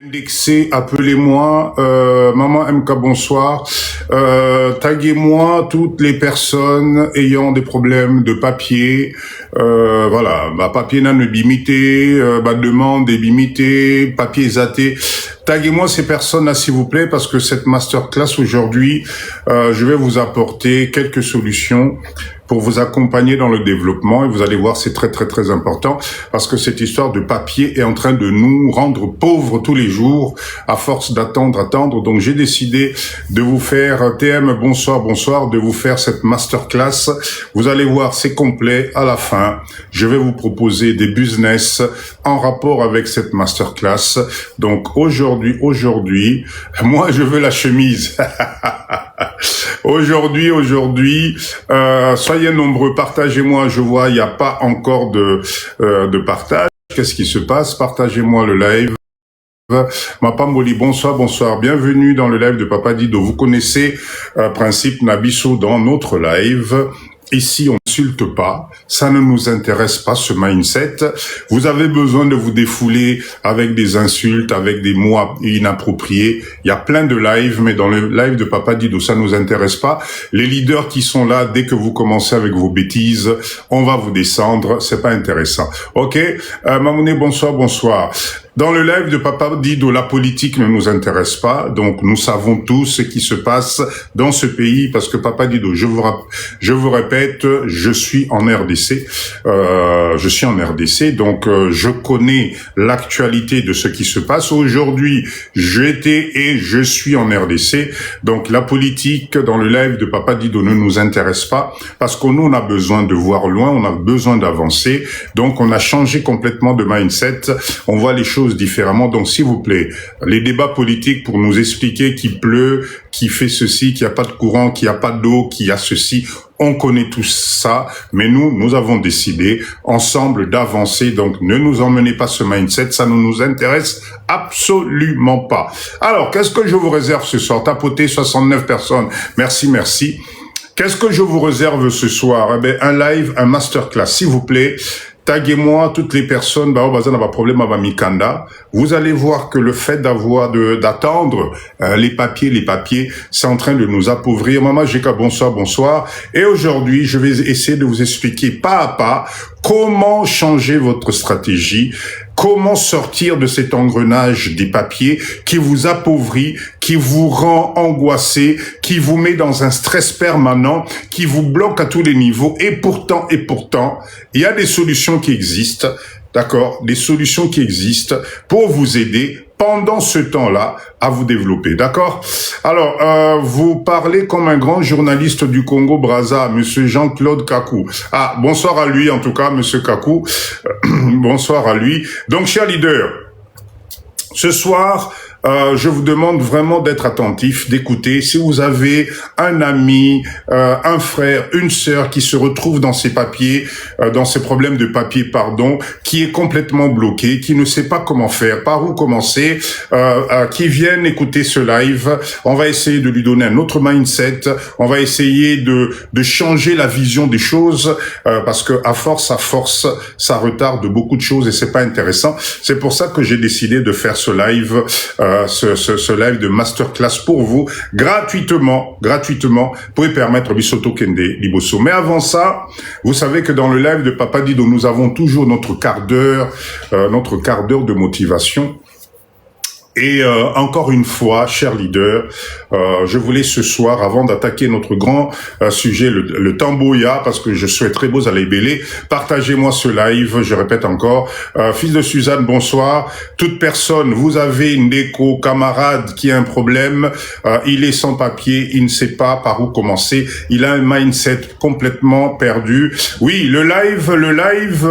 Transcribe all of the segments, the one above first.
Indexé, appelez-moi, Maman MK, bonsoir. Taguez-moi toutes les personnes ayant des problèmes de papier. Voilà, papier n'a ne bimité, demande et bimité, papier zaté. Taguez-moi ces personnes-là, s'il vous plaît, parce que cette masterclass aujourd'hui, je vais vous apporter quelques solutions pour vous accompagner dans le développement. Et vous allez voir, c'est très, très, très important parce que cette histoire de papier est en train de nous rendre pauvres tous les jours à force d'attendre. Donc, j'ai décidé de vous faire, TM, bonsoir, bonsoir, de vous faire cette masterclass. Vous allez voir, c'est complet. À la fin, je vais vous proposer des business en rapport avec cette masterclass. Donc, aujourd'hui, moi, je veux la chemise. Aujourd'hui, soyez nombreux, partagez-moi. Je vois, il n'y a pas encore de partage. Qu'est-ce qui se passe? Partagez-moi le live. Mapamboli, bonsoir. Bienvenue dans le live de Papa Dido. Vous connaissez Principe Nabiso dans notre live. Ici, on n'insulte pas, ça ne nous intéresse pas, ce mindset. Vous avez besoin de vous défouler avec des insultes, avec des mots inappropriés. Il y a plein de lives, mais dans le live de Papa Dido, ça nous intéresse pas. Les leaders qui sont là, dès que vous commencez avec vos bêtises, on va vous descendre, c'est pas intéressant. Ok, Mamouné, bonsoir. Dans le live de Papa Dido, la politique ne nous intéresse pas, donc nous savons tous ce qui se passe dans ce pays, parce que Papa Dido, je vous répète, je suis en RDC, donc je connais l'actualité de ce qui se passe. Aujourd'hui, j'étais et je suis en RDC, donc la politique dans le live de Papa Dido ne nous intéresse pas, parce que nous, on a besoin de voir loin, on a besoin d'avancer, donc on a changé complètement de mindset, on voit les choses différemment. Donc, s'il vous plaît, les débats politiques pour nous expliquer qu'il pleut, qu'il fait ceci, qu'il n'y a pas de courant, qu'il n'y a pas d'eau, qu'il y a ceci, on connaît tout ça, mais nous avons décidé ensemble d'avancer. Donc, ne nous emmenez pas ce mindset, ça ne nous intéresse absolument pas. Alors, qu'est-ce que je vous réserve ce soir? Tapoter 69 personnes. Merci. Qu'est-ce que je vous réserve ce soir? Eh bien, un live, un masterclass, s'il vous plaît. Taguez-moi toutes les personnes, problème à Mikanda. Vous allez voir que le fait d'attendre les papiers, c'est en train de nous appauvrir. Maman Jeka, bonsoir. Et aujourd'hui, je vais essayer de vous expliquer pas à pas comment changer votre stratégie, comment sortir de cet engrenage des papiers qui vous appauvrit, qui vous rend angoissé, qui vous met dans un stress permanent, qui vous bloque à tous les niveaux. Et pourtant, il y a des solutions qui existent, d'accord, des solutions qui existent pour vous aider pendant ce temps-là à vous développer, d'accord? Alors, vous parlez comme un grand journaliste du Congo-Brazza, monsieur Jean-Claude Kakou. Ah, bonsoir à lui en tout cas, monsieur Kakou. Bonsoir à lui. Donc, chers leaders, ce soir, je vous demande vraiment d'être attentif, d'écouter. Si vous avez un ami, un frère, une sœur qui se retrouve dans ces papiers, dans ces problèmes de papier, qui est complètement bloqué, qui ne sait pas comment faire, par où commencer, qui viennent écouter ce live, on va essayer de lui donner un autre mindset, on va essayer de changer la vision des choses, parce que à force, ça retarde beaucoup de choses et c'est pas intéressant. C'est pour ça que j'ai décidé de faire ce live, ce live de masterclass pour vous, gratuitement, pour permettre Bisoto Kende Liboso. Mais avant ça, vous savez que dans le live de Papa Dido, nous avons toujours notre quart d'heure de motivation. Et encore une fois, chers leaders, je voulais ce soir, avant d'attaquer notre grand sujet, le Tamboya, parce que je souhaiterais vous aller bêler, partagez-moi ce live, je répète encore. Fils de Suzanne, bonsoir. Toute personne, vous avez une déco, camarade qui a un problème, il est sans papier, il ne sait pas par où commencer, il a un mindset complètement perdu. Oui, le live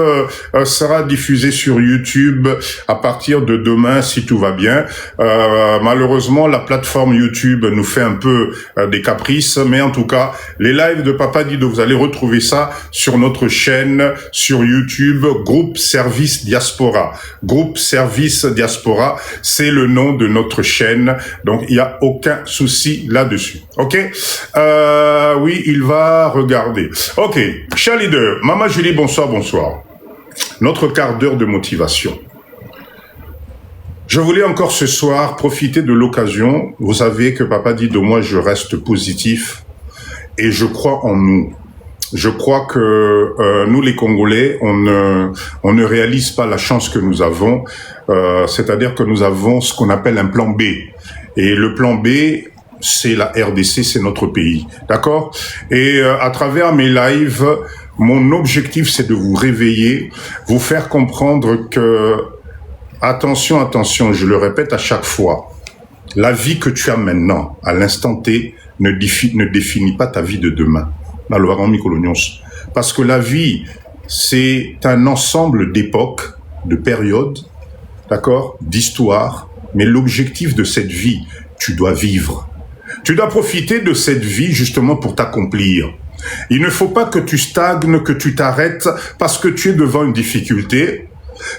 sera diffusé sur YouTube à partir de demain, si tout va bien. Malheureusement, la plateforme YouTube nous fait un peu des caprices, mais en tout cas, les lives de Papa Dido, vous allez retrouver ça sur notre chaîne, sur YouTube, Groupe Service Diaspora. Groupe Service Diaspora, c'est le nom de notre chaîne, donc il n'y a aucun souci là-dessus. Ok, oui, il va regarder. Ok, chers leaders, Maman Julie, bonsoir. Notre quart d'heure de motivation. Je voulais encore ce soir profiter de l'occasion. Vous savez que Papa dit de moi, je reste positif et je crois en nous. Je crois que nous les Congolais, on ne réalise pas la chance que nous avons, c'est-à-dire que nous avons ce qu'on appelle un plan B. Et le plan B, c'est la RDC, c'est notre pays, d'accord? Et à travers mes lives, mon objectif, c'est de vous réveiller, vous faire comprendre que, attention, attention, je le répète à chaque fois, la vie que tu as maintenant, à l'instant T, ne définit pas ta vie de demain. Parce que la vie, c'est un ensemble d'époques, de périodes, d'accord, d'histoires, mais l'objectif de cette vie, tu dois vivre. Tu dois profiter de cette vie justement pour t'accomplir. Il ne faut pas que tu stagnes, que tu t'arrêtes parce que tu es devant une difficulté,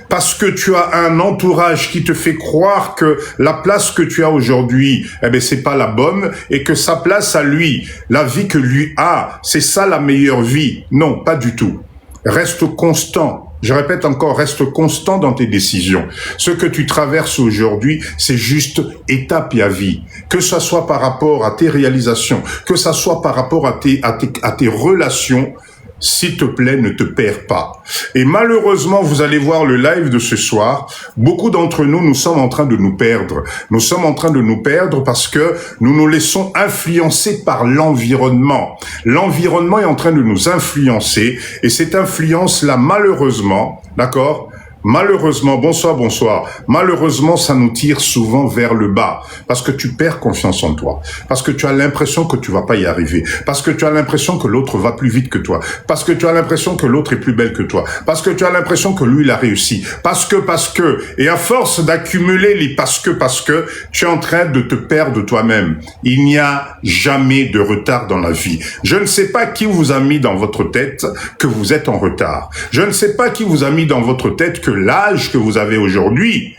parce que tu as un entourage qui te fait croire que la place que tu as aujourd'hui, eh ben c'est pas la bonne et que sa place à lui, la vie que lui a, c'est ça la meilleure vie. Non, pas du tout. Reste constant. Je répète encore, reste constant dans tes décisions. Ce que tu traverses aujourd'hui, c'est juste étape à vie. Que ça soit par rapport à tes réalisations, que ça soit par rapport à tes relations, s'il te plaît, ne te perds pas. Et malheureusement, vous allez voir le live de ce soir, beaucoup d'entre nous, nous sommes en train de nous perdre. Nous sommes en train de nous perdre parce que nous nous laissons influencer par l'environnement. L'environnement est en train de nous influencer et cette influence-là, malheureusement, d'accord ? Malheureusement, bonsoir, malheureusement, ça nous tire souvent vers le bas, parce que tu perds confiance en toi, parce que tu as l'impression que tu vas pas y arriver, parce que tu as l'impression que l'autre va plus vite que toi, parce que tu as l'impression que l'autre est plus belle que toi, parce que tu as l'impression que lui, il a réussi, parce que, et à force d'accumuler les parce que, tu es en train de te perdre toi-même. Il n'y a jamais de retard dans la vie. Je ne sais pas qui vous a mis dans votre tête que vous êtes en retard. Je ne sais pas qui vous a mis dans votre tête que l'âge que vous avez aujourd'hui,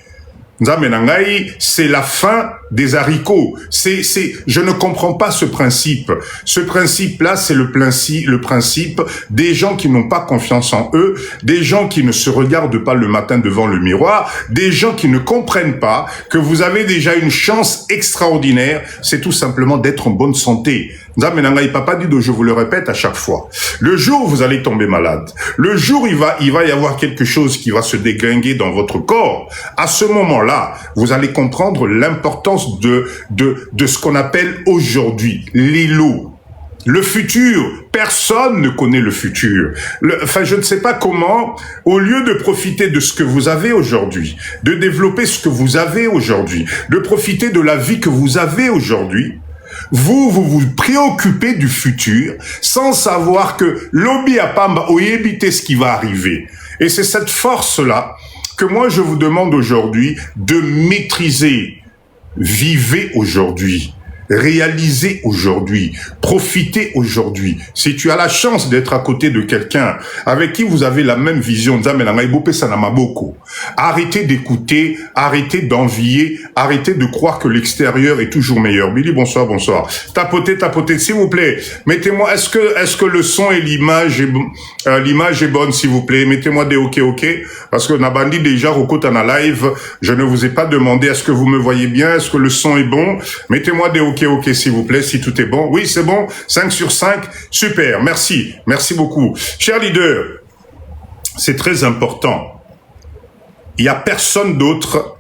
c'est la fin des haricots. Je ne comprends pas ce principe. Ce principe-là, c'est le principe des gens qui n'ont pas confiance en eux, des gens qui ne se regardent pas le matin devant le miroir, des gens qui ne comprennent pas que vous avez déjà une chance extraordinaire, c'est tout simplement d'être en bonne santé. Papa dit, je vous le répète à chaque fois. Le jour où vous allez tomber malade, le jour où il va y avoir quelque chose qui va se déglinguer dans votre corps, à ce moment-là, vous allez comprendre l'importance de ce qu'on appelle aujourd'hui les lots. Le futur, personne ne connaît le futur. Je ne sais pas comment, au lieu de profiter de ce que vous avez aujourd'hui, de développer ce que vous avez aujourd'hui, de profiter de la vie que vous avez aujourd'hui, vous préoccupez du futur sans savoir que l'obi à pamba éviter ce qui va arriver. Et c'est cette force-là que moi je vous demande aujourd'hui de maîtriser. Vivez aujourd'hui. Réalisez aujourd'hui, profitez aujourd'hui. Si tu as la chance d'être à côté de quelqu'un avec qui vous avez la même vision, arrêtez d'écouter, arrêtez d'envier, arrêtez de croire que l'extérieur est toujours meilleur. Billy, bonsoir. Tapotez, s'il vous plaît. Mettez-moi, est-ce que le son et l'image est bonne, s'il vous plaît. Mettez-moi des ok. Parce que Nabandi déjà, Rokota na live, je ne vous ai pas demandé est-ce que vous me voyez bien, est-ce que le son est bon. Mettez-moi des ok, s'il vous plaît, si tout est bon. Oui, c'est bon. 5 sur 5. Super. Merci beaucoup. Chers leaders, c'est très important. Il n'y a personne d'autre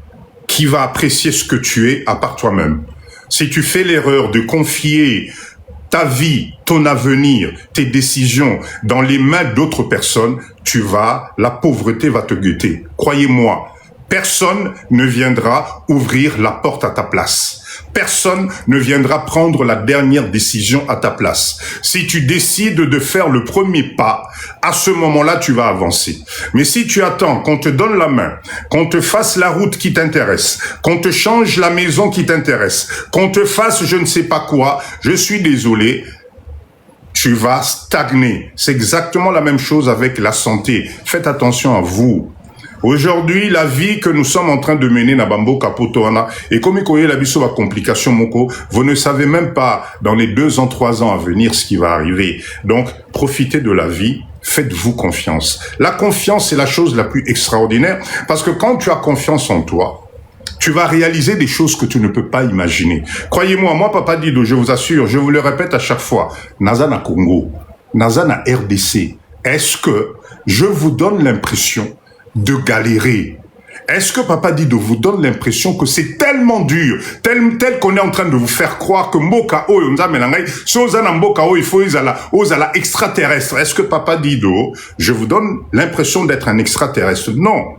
qui va apprécier ce que tu es à part toi-même. Si tu fais l'erreur de confier ta vie, ton avenir, tes décisions dans les mains d'autres personnes, la pauvreté va te guetter. Croyez-moi, personne ne viendra ouvrir la porte à ta place. Personne ne viendra prendre la dernière décision à ta place. Si tu décides de faire le premier pas, à ce moment-là, tu vas avancer. Mais si tu attends qu'on te donne la main, qu'on te fasse la route qui t'intéresse, qu'on te change la maison qui t'intéresse, qu'on te fasse je ne sais pas quoi, je suis désolé, tu vas stagner. C'est exactement la même chose avec la santé. Faites attention à vous. Aujourd'hui, la vie que nous sommes en train de mener na Bambo Kapotoana, et comme il la biso la complication moko, vous ne savez même pas dans les 2 ans, 3 ans à venir ce qui va arriver. Donc, profitez de la vie. Faites-vous confiance. La confiance est la chose la plus extraordinaire parce que quand tu as confiance en toi, tu vas réaliser des choses que tu ne peux pas imaginer. Croyez-moi, moi, Papa Dido, je vous assure, je vous le répète à chaque fois, Nazana Congo, Nazana RDC, est-ce que je vous donne l'impression de galérer? Est-ce que Papa Dido vous donne l'impression que c'est tellement dur, tel qu'on est en train de vous faire croire que Mboka Oyo Nzamenangai, Sozana Mboka Oyo, il faut Ozala extraterrestre. Est-ce que Papa Dido, je vous donne l'impression d'être un extraterrestre? Non.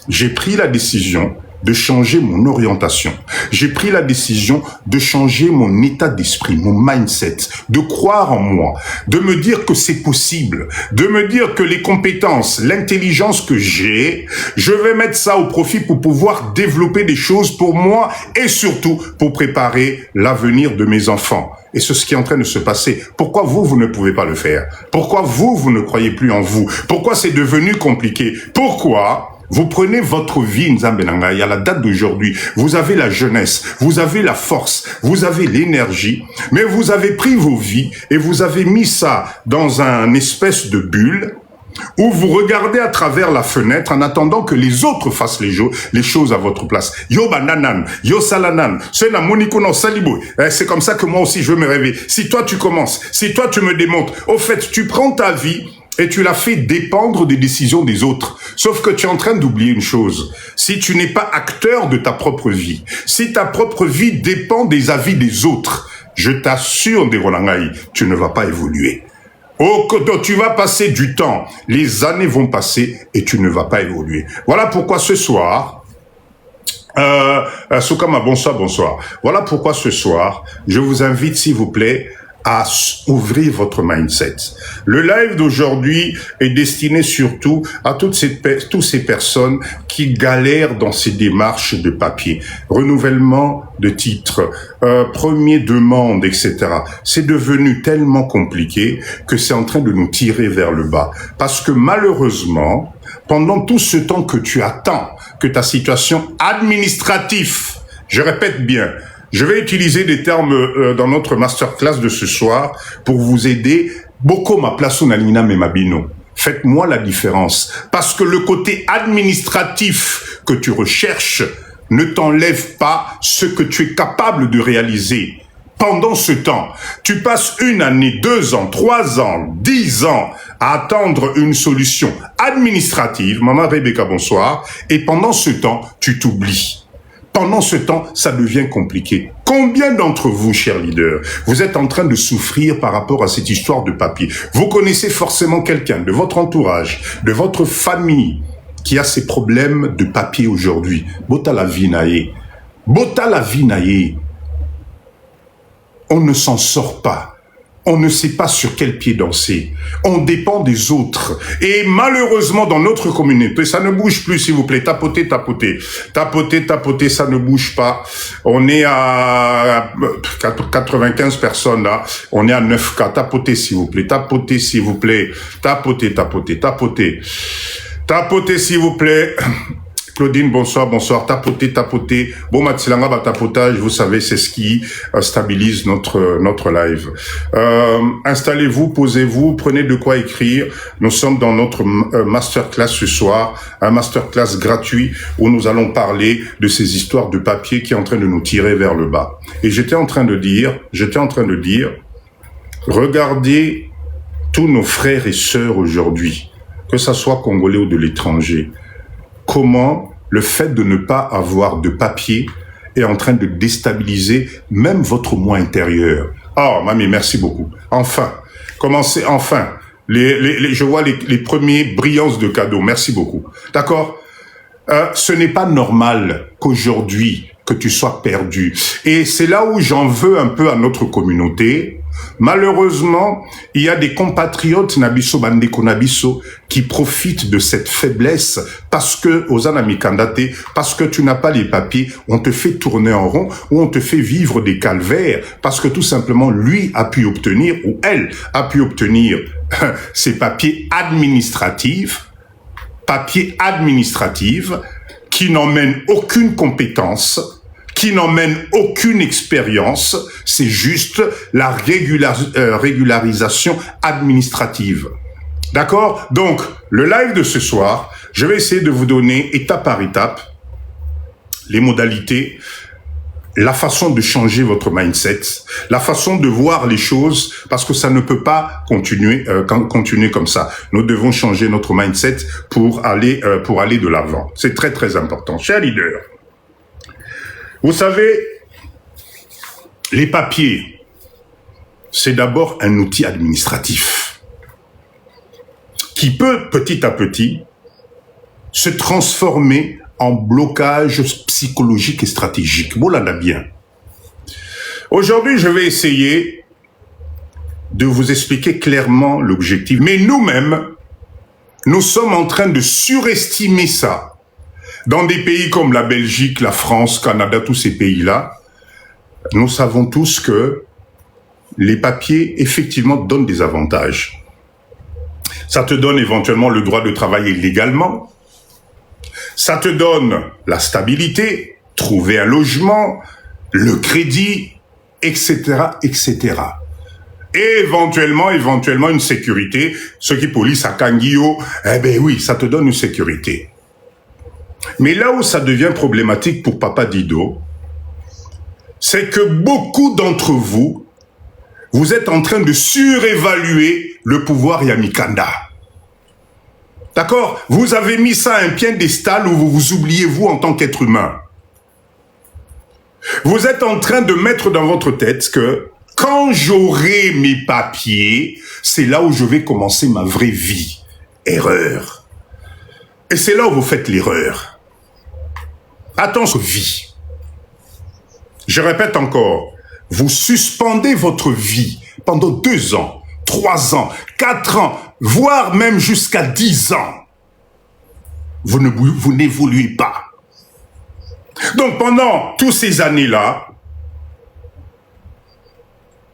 J'ai pris la décision de changer mon orientation. J'ai pris la décision de changer mon état d'esprit, mon mindset, de croire en moi, de me dire que c'est possible, de me dire que les compétences, l'intelligence que j'ai, je vais mettre ça au profit pour pouvoir développer des choses pour moi et surtout pour préparer l'avenir de mes enfants. Et c'est ce qui est en train de se passer. Pourquoi vous ne pouvez pas le faire? Pourquoi vous ne croyez plus en vous? Pourquoi c'est devenu compliqué? Pourquoi vous prenez votre vie, Nzambenanga, et à la date d'aujourd'hui, vous avez la jeunesse, vous avez la force, vous avez l'énergie, mais vous avez pris vos vies et vous avez mis ça dans un espèce de bulle où vous regardez à travers la fenêtre en attendant que les autres fassent les choses à votre place. Yo bananan, yo salanan, c'est comme ça que moi aussi je veux me rêver. Si toi tu commences, si toi tu me démontres, au fait tu prends ta vie et tu la fais dépendre des décisions des autres. Sauf que tu es en train d'oublier une chose. Si tu n'es pas acteur de ta propre vie, si ta propre vie dépend des avis des autres, je t'assure, Nderolangai, tu ne vas pas évoluer. Oh, tu vas passer du temps, les années vont passer et tu ne vas pas évoluer. Voilà pourquoi ce soir, Soukama, bonsoir. Voilà pourquoi ce soir, je vous invite, s'il vous plaît, à ouvrir votre mindset. Le live d'aujourd'hui est destiné surtout à toutes ces personnes qui galèrent dans ces démarches de papier. Renouvellement de titres, premier demande, etc. C'est devenu tellement compliqué que c'est en train de nous tirer vers le bas. Parce que malheureusement, pendant tout ce temps que tu attends que ta situation administrative, je répète bien, je vais utiliser des termes dans notre masterclass de ce soir pour vous aider. Boko ma place unalina me mabino. Faites-moi la différence. Parce que le côté administratif que tu recherches ne t'enlève pas ce que tu es capable de réaliser. Pendant ce temps, tu passes 1 année, 2 ans, 3 ans, 10 ans à attendre une solution administrative. Maman Rebecca, bonsoir. Et pendant ce temps, tu t'oublies. Pendant ce temps, ça devient compliqué. Combien d'entre vous, chers leaders, vous êtes en train de souffrir par rapport à cette histoire de papier? Vous connaissez forcément quelqu'un de votre entourage, de votre famille, qui a ces problèmes de papier aujourd'hui. Bota la vie naïe. Bota la vie naïe. On ne s'en sort pas. On ne sait pas sur quel pied danser. On dépend des autres. Et malheureusement, dans notre communauté, ça ne bouge plus, s'il vous plaît. Tapotez, tapotez. Tapotez, tapotez, ça ne bouge pas. On est à 95 personnes, là. On est à 9K. Tapotez, s'il vous plaît. Tapotez, s'il vous plaît. Tapotez, tapotez, tapotez. Tapotez, s'il vous plaît. Claudine, bonsoir. Tapotez. Bon, Matsilanga, tapotage, vous savez, c'est ce qui stabilise notre live. Installez-vous, posez-vous, prenez de quoi écrire. Nous sommes dans notre masterclass ce soir, un masterclass gratuit où nous allons parler de ces histoires de papier qui est en train de nous tirer vers le bas. Et j'étais en train de dire, regardez tous nos frères et sœurs aujourd'hui, que ça soit congolais ou de l'étranger. Comment le fait de ne pas avoir de papier est en train de déstabiliser même votre moi intérieur. Oh, mamie, merci beaucoup. Enfin, commencez, enfin. Je vois les premiers brillances de cadeaux. Merci beaucoup. D'accord? Ce n'est pas normal qu'aujourd'hui, que tu sois perdu. Et c'est là où j'en veux un peu à notre communauté. Malheureusement, il y a des compatriotes Nabiso Bandeko Nabiso qui profitent de cette faiblesse parce que, parce que tu n'as pas les papiers, on te fait tourner en rond ou on te fait vivre des calvaires parce que tout simplement lui a pu obtenir ou elle a pu obtenir ces papiers administratifs qui n'emmènent aucune compétence, qui n'emmène aucune expérience, c'est juste la régularisation administrative. D'accord? Donc, le live de ce soir, je vais essayer de vous donner étape par étape les modalités, la façon de changer votre mindset, la façon de voir les choses, parce que ça ne peut pas continuer comme ça. Nous devons changer notre mindset pour aller de l'avant. C'est très très important. Chers leaders, vous savez, les papiers, c'est d'abord un outil administratif qui peut petit à petit se transformer en blocage psychologique et stratégique. Bon, là, bien. Aujourd'hui, je vais essayer de vous expliquer clairement l'objectif. Mais nous-mêmes, nous sommes en train de surestimer ça. Dans des pays comme la Belgique, la France, Canada, tous ces pays-là, nous savons tous que les papiers, effectivement, donnent des avantages. Ça te donne éventuellement le droit de travailler légalement. Ça te donne la stabilité, trouver un logement, le crédit, etc., etc. Et éventuellement une sécurité. Ceux qui polissent à Kangio, eh ben oui, ça te donne une sécurité. Mais là où ça devient problématique pour Papa Dido, c'est que beaucoup d'entre vous, vous êtes en train de surévaluer le pouvoir Yamikanda. D'accord? Vous avez mis ça à un piédestal où vous vous oubliez vous en tant qu'être humain. Vous êtes en train de mettre dans votre tête que quand j'aurai mes papiers, c'est là où je vais commencer ma vraie vie. Erreur. Et c'est là où vous faites l'erreur. Attention, vie. Je répète encore, vous suspendez votre vie pendant 2 ans, 3 ans, 4 ans, voire même jusqu'à 10 ans. Vous n'évoluez pas. Donc pendant toutes ces années-là,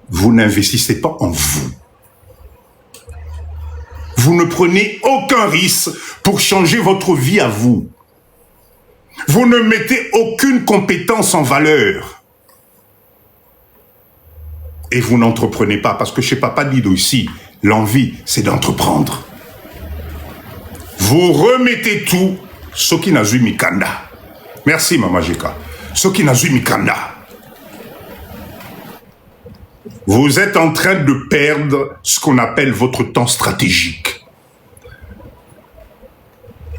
vous n'investissez pas en vous. Vous ne prenez aucun risque pour changer votre vie à vous. Vous ne mettez aucune compétence en valeur. Et vous n'entreprenez pas, parce que chez Papa Dido ici, l'envie, c'est d'entreprendre. Vous remettez tout, ce qui n'a eu Mikanda. Merci, Mama Jeka. Ce qui n'a eu Mikanda. Vous êtes en train de perdre ce qu'on appelle votre temps stratégique.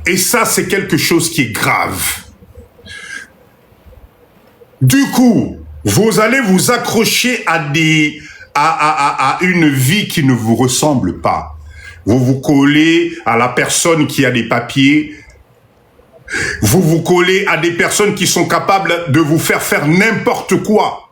Et ça, c'est quelque chose qui est grave. Du coup, vous allez vous accrocher à une vie qui ne vous ressemble pas. Vous vous collez à la personne qui a des papiers. Vous vous collez à des personnes qui sont capables de vous faire n'importe quoi.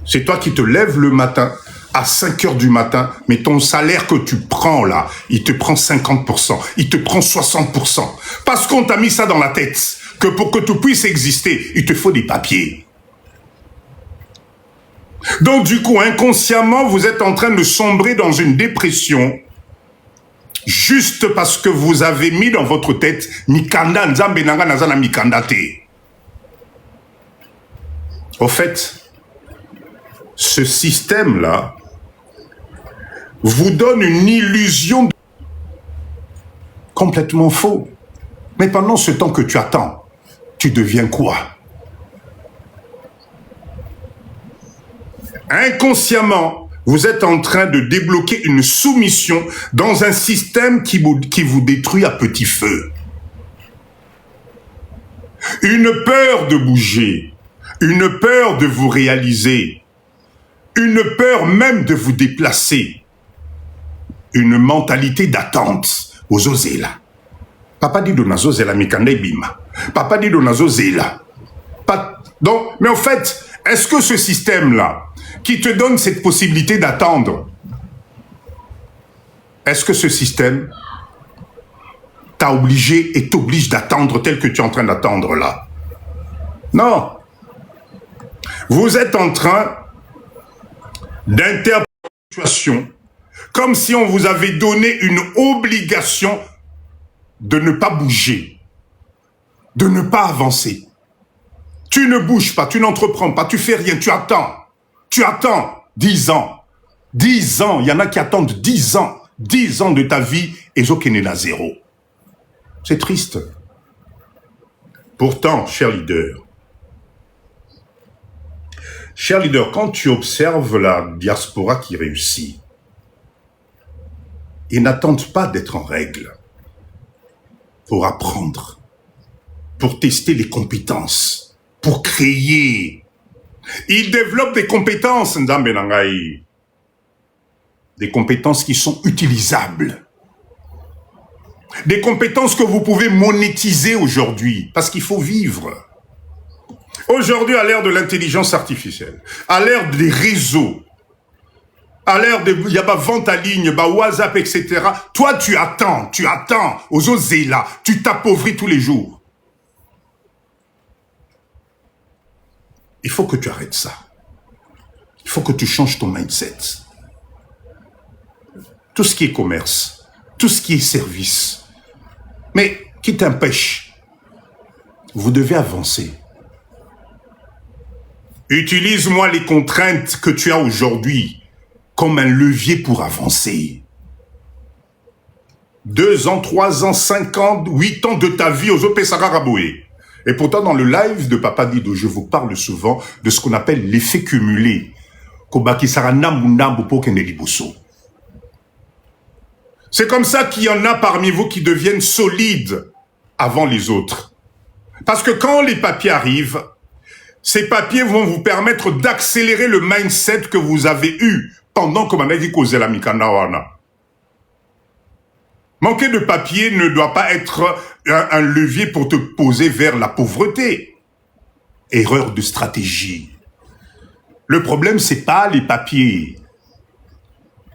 C'est toi qui te lèves le matin à 5 heures du matin, mais ton salaire que tu prends là, il te prend 50%, il te prend 60%. Parce qu'on t'a mis ça dans la tête, que pour que tu puisses exister, il te faut des papiers. Donc du coup, inconsciemment, vous êtes en train de sombrer dans une dépression juste parce que vous avez mis dans votre tête Mikanda Nzambe Nanga Nazana Mikanda te. Au fait, ce système-là vous donne une illusion complètement faux. Mais pendant ce temps que tu attends, tu deviens quoi? Inconsciemment, vous êtes en train de débloquer une soumission dans un système qui vous détruit à petit feu. Une peur de bouger, une peur de vous réaliser, une peur même de vous déplacer, une mentalité d'attente. Aux ozela. Papa dit donazo zela mikanda bima. Papa dit donazo zela. Donc, mais en fait, est-ce que ce système-là, qui te donne cette possibilité d'attendre, est-ce que ce système t'a obligé et t'oblige d'attendre tel que tu es en train d'attendre là? Non. Vous êtes en train d'interpréter la situation comme si on vous avait donné une obligation de ne pas bouger, de ne pas avancer. Tu ne bouges pas, tu n'entreprends pas, tu fais rien, tu attends. Tu attends 10 ans. 10 ans, il y en a qui attendent 10 ans. 10 ans de ta vie et Zokenena zéro. C'est triste. Pourtant, cher leader, quand tu observes la diaspora qui réussit, ils n'attendent pas d'être en règle pour apprendre, pour tester les compétences, pour créer. Ils développent des compétences, Nzambe Nangai. Des compétences qui sont utilisables. Des compétences que vous pouvez monétiser aujourd'hui, parce qu'il faut vivre. Aujourd'hui, à l'ère de l'intelligence artificielle, à l'ère des réseaux, à l'ère de y a pas vente à ligne, bah WhatsApp, etc. Toi, tu attends, aux osés là, tu t'appauvris tous les jours. Il faut que tu arrêtes ça. Il faut que tu changes ton mindset. Tout ce qui est commerce, tout ce qui est service. Mais qui t'empêche? Vous devez avancer. Utilise-moi les contraintes que tu as aujourd'hui comme un levier pour avancer. 2 ans, 3 ans, 5 ans, 8 ans de ta vie aux Opesara Raboué. Et pourtant, dans le live de Papa Dido, je vous parle souvent de ce qu'on appelle l'effet cumulé. C'est comme ça qu'il y en a parmi vous qui deviennent solides avant les autres. Parce que quand les papiers arrivent, ces papiers vont vous permettre d'accélérer le mindset que vous avez eu pendant que vous avez causé la Mikandawana. Manquer de papier ne doit pas être un levier pour te poser vers la pauvreté. Erreur de stratégie. Le problème, c'est pas les papiers.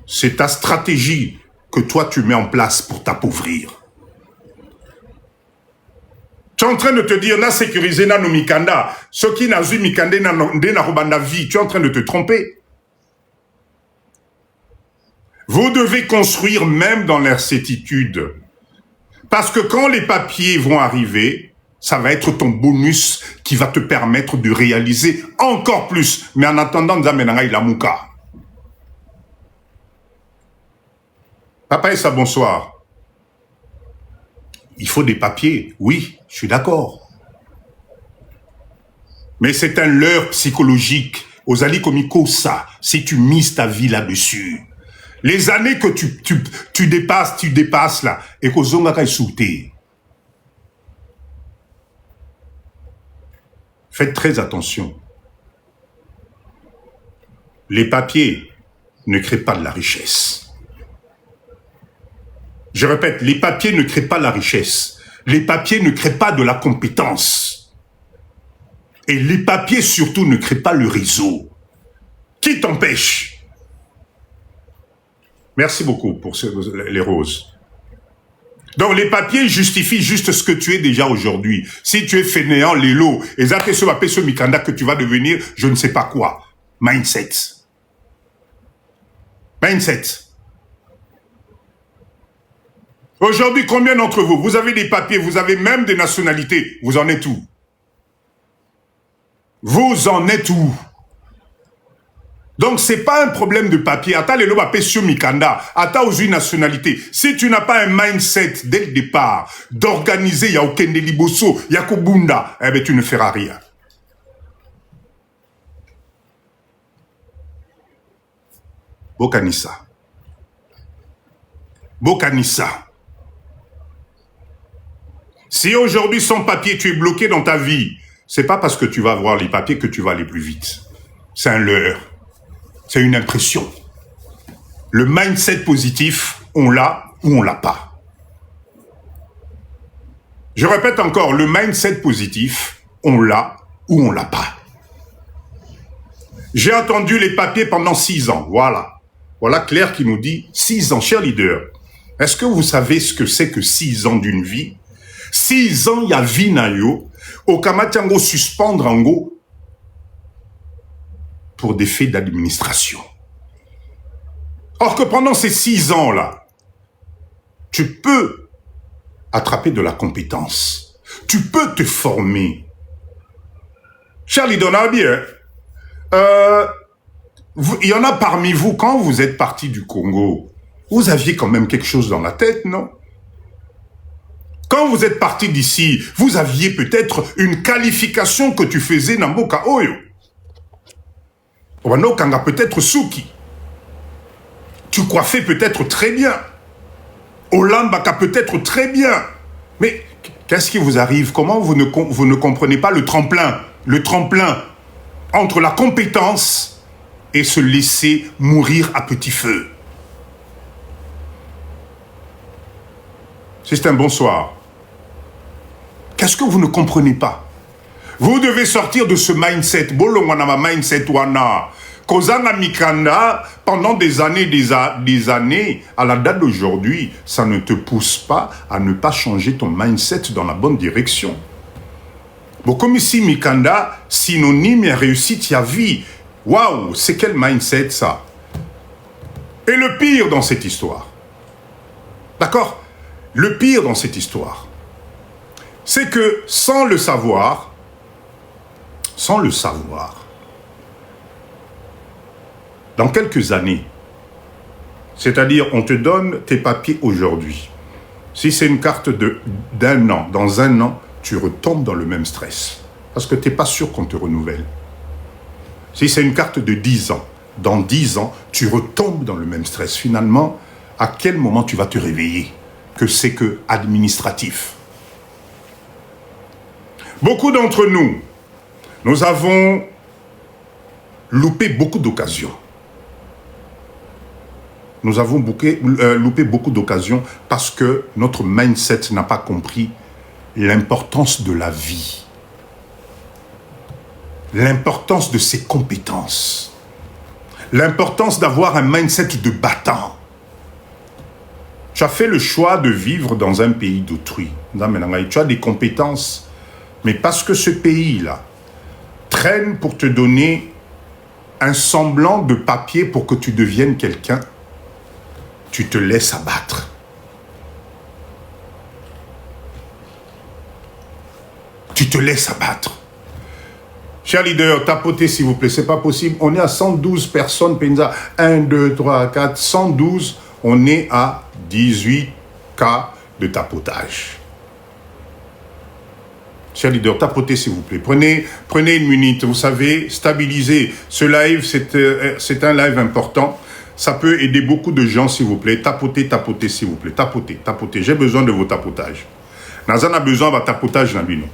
C'est ta stratégie que toi, tu mets en place pour t'appauvrir. Tu es en train de te dire, na sécuriser na no mikanda, ce qui n'a vu mikande na robanda vie, tu es en train de te tromper. Vous devez construire même dans l'incertitude. Parce que quand les papiers vont arriver, ça va être ton bonus qui va te permettre de réaliser encore plus. Mais en attendant, Nzamenanga Ilamuka. Papa Essa, bonsoir. Il faut des papiers, oui, je suis d'accord. Mais c'est un leurre psychologique. Osali Komiko, ça, si tu mises ta vie là-dessus. Les années que tu dépasses là, et qu'au Zongaka est sauté. Faites très attention. Les papiers ne créent pas de la richesse. Je répète, les papiers ne créent pas la richesse. Les papiers ne créent pas de la compétence. Et les papiers surtout ne créent pas le réseau. Qui t'empêche? Merci beaucoup pour les roses. Donc les papiers justifient juste ce que tu es déjà aujourd'hui. Si tu es fainéant, lélo, et ça ce mikanda que tu vas devenir, je ne sais pas quoi. Mindset. Mindset. Aujourd'hui, combien d'entre vous, vous avez des papiers, vous avez même des nationalités, vous en êtes où? Vous en êtes où? Donc, c'est pas un problème de papier. Ata les loba pesio mikanda, ata aux une nationalité. Si tu n'as pas un mindset dès le départ d'organiser ya okende liboso, ya kobunda, eh ben tu ne feras rien. Bokanissa. Bokanissa. Si aujourd'hui, sans papier, tu es bloqué dans ta vie, c'est pas parce que tu vas avoir les papiers que tu vas aller plus vite. C'est un leurre. C'est une impression. Le mindset positif, on l'a ou on l'a pas. Je répète encore, le mindset positif, on l'a ou on l'a pas. J'ai entendu les papiers pendant 6 ans, voilà. Voilà Claire qui nous dit 6 ans, cher leader. Est-ce que vous savez ce que c'est que 6 ans d'une vie? 6 ans, il y a vie na yo, au kamatiango suspendre en go pour des faits d'administration. Or que pendant ces 6 ans-là, tu peux attraper de la compétence. Tu peux te former. Charlie Donabier, il y en a parmi vous, quand vous êtes parti du Congo, vous aviez quand même quelque chose dans la tête, non? Quand vous êtes parti d'ici, vous aviez peut-être une qualification que tu faisais dans Mboka Oyo. Kanga peut-être Suki. Tu coiffais peut-être très bien. Olambaka peut-être très bien. Mais qu'est-ce qui vous arrive? Comment vous ne comprenez pas le tremplin entre la compétence et se laisser mourir à petit feu? C'est un bonsoir. Qu'est-ce que vous ne comprenez pas? Vous devez sortir de ce mindset. Bolongwana mindset wana. Kozanga Mikanda, pendant des années, à la date d'aujourd'hui, ça ne te pousse pas à ne pas changer ton mindset dans la bonne direction. Bon, comme ici, Mikanda, synonyme et réussite, à vie. Waouh, c'est quel mindset ça? Et le pire dans cette histoire, d'accord? Le pire dans cette histoire, c'est que sans le savoir, dans quelques années, c'est-à-dire on te donne tes papiers aujourd'hui. Si c'est une carte d'un an, dans un an, tu retombes dans le même stress. Parce que tu n'es pas sûr qu'on te renouvelle. Si c'est une carte de 10 ans, dans 10 ans, tu retombes dans le même stress. Finalement, à quel moment tu vas te réveiller que c'est que administratif? Beaucoup d'entre nous, nous avons loupé beaucoup d'occasions. Nous avons loupé beaucoup d'occasions parce que notre mindset n'a pas compris l'importance de la vie, l'importance de ses compétences, l'importance d'avoir un mindset de battant. Tu as fait le choix de vivre dans un pays d'autrui. Tu as des compétences, mais parce que ce pays-là traîne pour te donner un semblant de papier pour que tu deviennes quelqu'un, tu te laisses abattre. Tu te laisses abattre. Cher leader, tapotez s'il vous plaît, c'est pas possible. On est à 112 personnes, Penza. 1, 2, 3, 4, 112. On est à 18 cas de tapotage. Cher leader, tapotez s'il vous plaît. Prenez une minute, vous savez, stabilisez. Ce live, c'est un live important. Ça peut aider beaucoup de gens, s'il vous plaît. Tapotez, s'il vous plaît. Tapotez. J'ai besoin de vos tapotages. Nazan a besoin de tapotage, Nabino.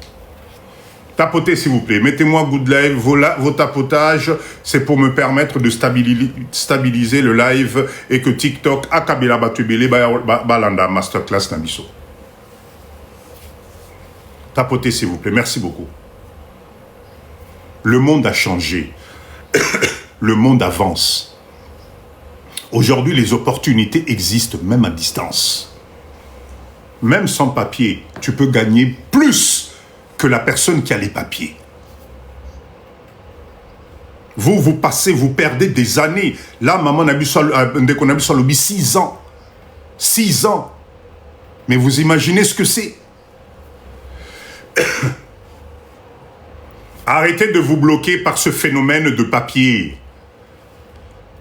Tapotez, s'il vous plaît. Mettez-moi good live. Vos tapotages, c'est pour me permettre de stabiliser le live et que TikTok, Akabela Batubele, Balanda, Masterclass Nabiso. Tapotez, s'il vous plaît. Merci beaucoup. Le monde a changé. Le monde avance. Aujourd'hui, les opportunités existent même à distance. Même sans papier, tu peux gagner plus que la personne qui a les papiers. Vous perdez des années. Là, maman a vu sur le 6 ans. 6 ans. Mais vous imaginez ce que c'est? Arrêtez de vous bloquer par ce phénomène de papier.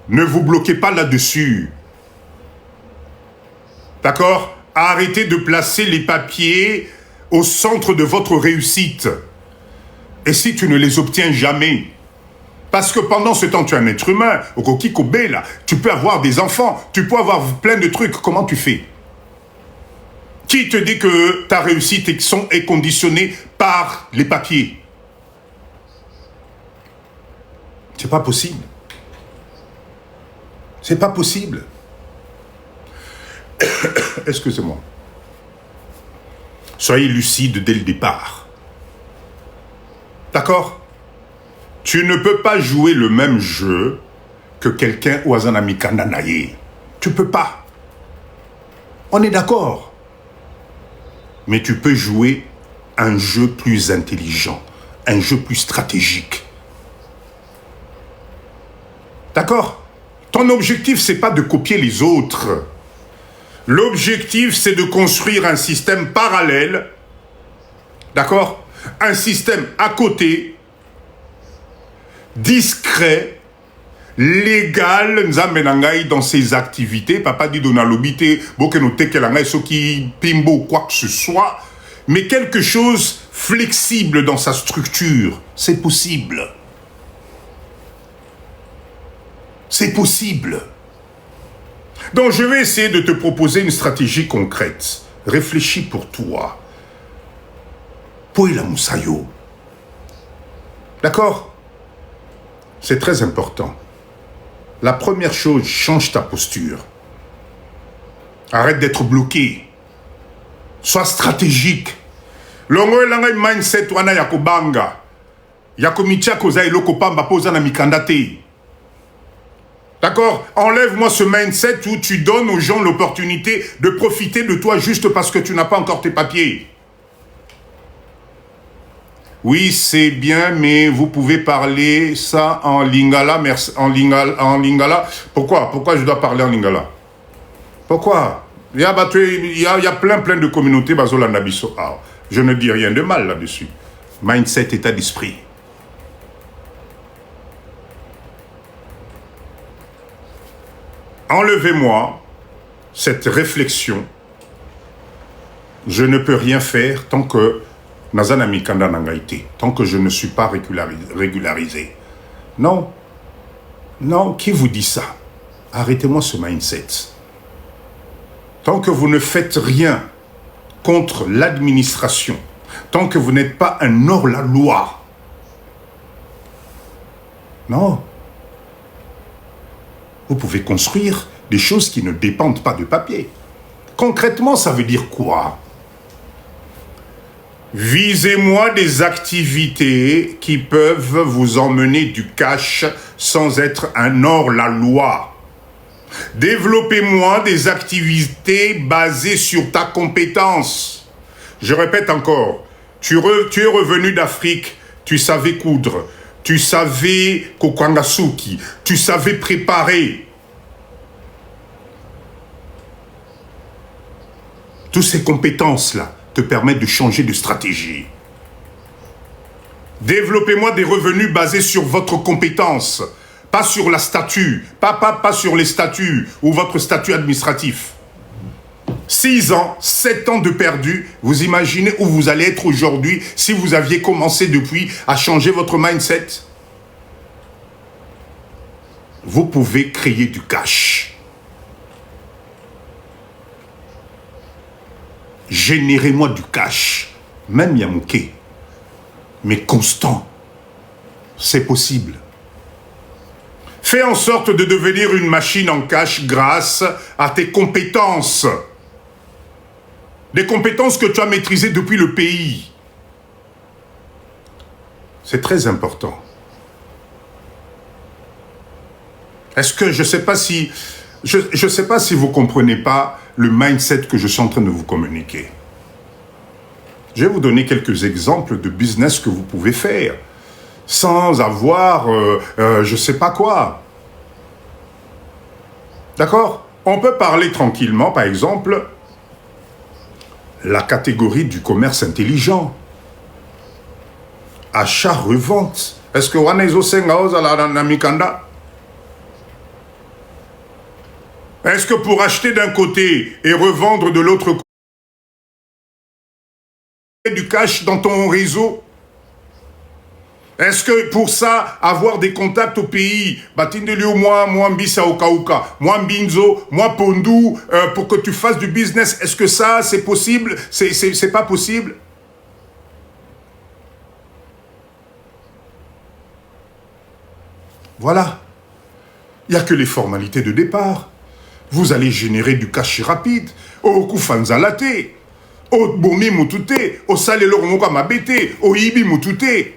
Ne vous bloquez pas là-dessus. D'accord? Arrêtez de placer les papiers au centre de votre réussite. Et si tu ne les obtiens jamais, parce que pendant ce temps, tu es un être humain, au Kokikobé, là, tu peux avoir des enfants, tu peux avoir plein de trucs, comment tu fais? Qui te dit que ta réussite est conditionnée par les papiers? C'est pas possible. C'est pas possible. Excusez-moi. Soyez lucide dès le départ. D'accord? Tu ne peux pas jouer le même jeu que quelqu'un ou un ami Kananaye. Tu peux pas. On est d'accord. Mais tu peux jouer un jeu plus intelligent, un jeu plus stratégique. D'accord? Ton objectif, c'est pas de copier les autres. L'objectif, c'est de construire un système parallèle, d'accord? Un système à côté, discret, légal nzambe na ngai dans ses activités. Papa dit dona lobité, bokeno tekelanga soki pimbo quoi que ce soit, mais quelque chose flexible dans sa structure. C'est possible. C'est possible. Donc je vais essayer de te proposer une stratégie concrète. Réfléchis pour toi. Poela Moussayo. D'accord? C'est très important. La première chose, change ta posture. Arrête d'être bloqué. Sois stratégique. Longo elanga mindset wana ya kobanga. Ya komitia koza eloko pamba poza na mikandate. D'accord? Enlève-moi ce mindset où tu donnes aux gens l'opportunité de profiter de toi juste parce que tu n'as pas encore tes papiers. Oui, c'est bien, mais vous pouvez parler ça en lingala, merci, en lingala. Pourquoi je dois parler en lingala? Pourquoi? Il y a plein de communautés bazola nabiso. Je ne dis rien de mal là-dessus. Mindset, état d'esprit. Enlevez-moi cette réflexion. Je ne peux rien faire tant que Nazanami Kanda Nangaïté, tant que je ne suis pas régularisé. Non. Non, qui vous dit ça? Arrêtez-moi ce mindset. Tant que vous ne faites rien contre l'administration, tant que vous n'êtes pas un hors-la-loi, non. Vous pouvez construire des choses qui ne dépendent pas de papier. Concrètement, ça veut dire quoi? Visez-moi des activités qui peuvent vous emmener du cash sans être un hors-la-loi. Développez-moi des activités basées sur ta compétence. Je répète encore, tu es revenu d'Afrique, tu savais coudre, tu savais kokwangasuki, tu savais préparer. Toutes ces compétences-là te permettent de changer de stratégie. Développez-moi des revenus basés sur votre compétence, pas sur la statut, pas sur les statuts ou votre statut administratif. 6 ans, 7 ans de perdu, vous imaginez où vous allez être aujourd'hui si vous aviez commencé depuis à changer votre mindset? Vous pouvez créer du cash. Générez-moi du cash, même Yamouké, mais constant. C'est possible. Fais en sorte de devenir une machine en cash grâce à tes compétences. Des compétences que tu as maîtrisées depuis le pays. C'est très important. Est-ce que, je ne sais pas si... Je sais pas si vous ne comprenez pas le mindset que je suis en train de vous communiquer. Je vais vous donner quelques exemples de business que vous pouvez faire sans avoir je ne sais pas quoi. D'accord? On peut parler tranquillement, par exemple, la catégorie du commerce intelligent. Achat-revente. Est-ce que Wanezo Sengaoza la Namikanda? Est-ce que pour acheter d'un côté et revendre de l'autre côté, du cash dans ton réseau? Est-ce que pour ça, avoir des contacts au pays, Batindeliu, moi Mbisa Okauka, moi Mbinzo, moi Pondou, pour que tu fasses du business, est-ce que ça, c'est possible? C'est pas possible? Voilà. Il n'y a que les formalités de départ. Vous allez générer du cash rapide. Au Koufanzalate, au Bomi Moutute, au Salelo Moka Mabete, au Ibi Moutute.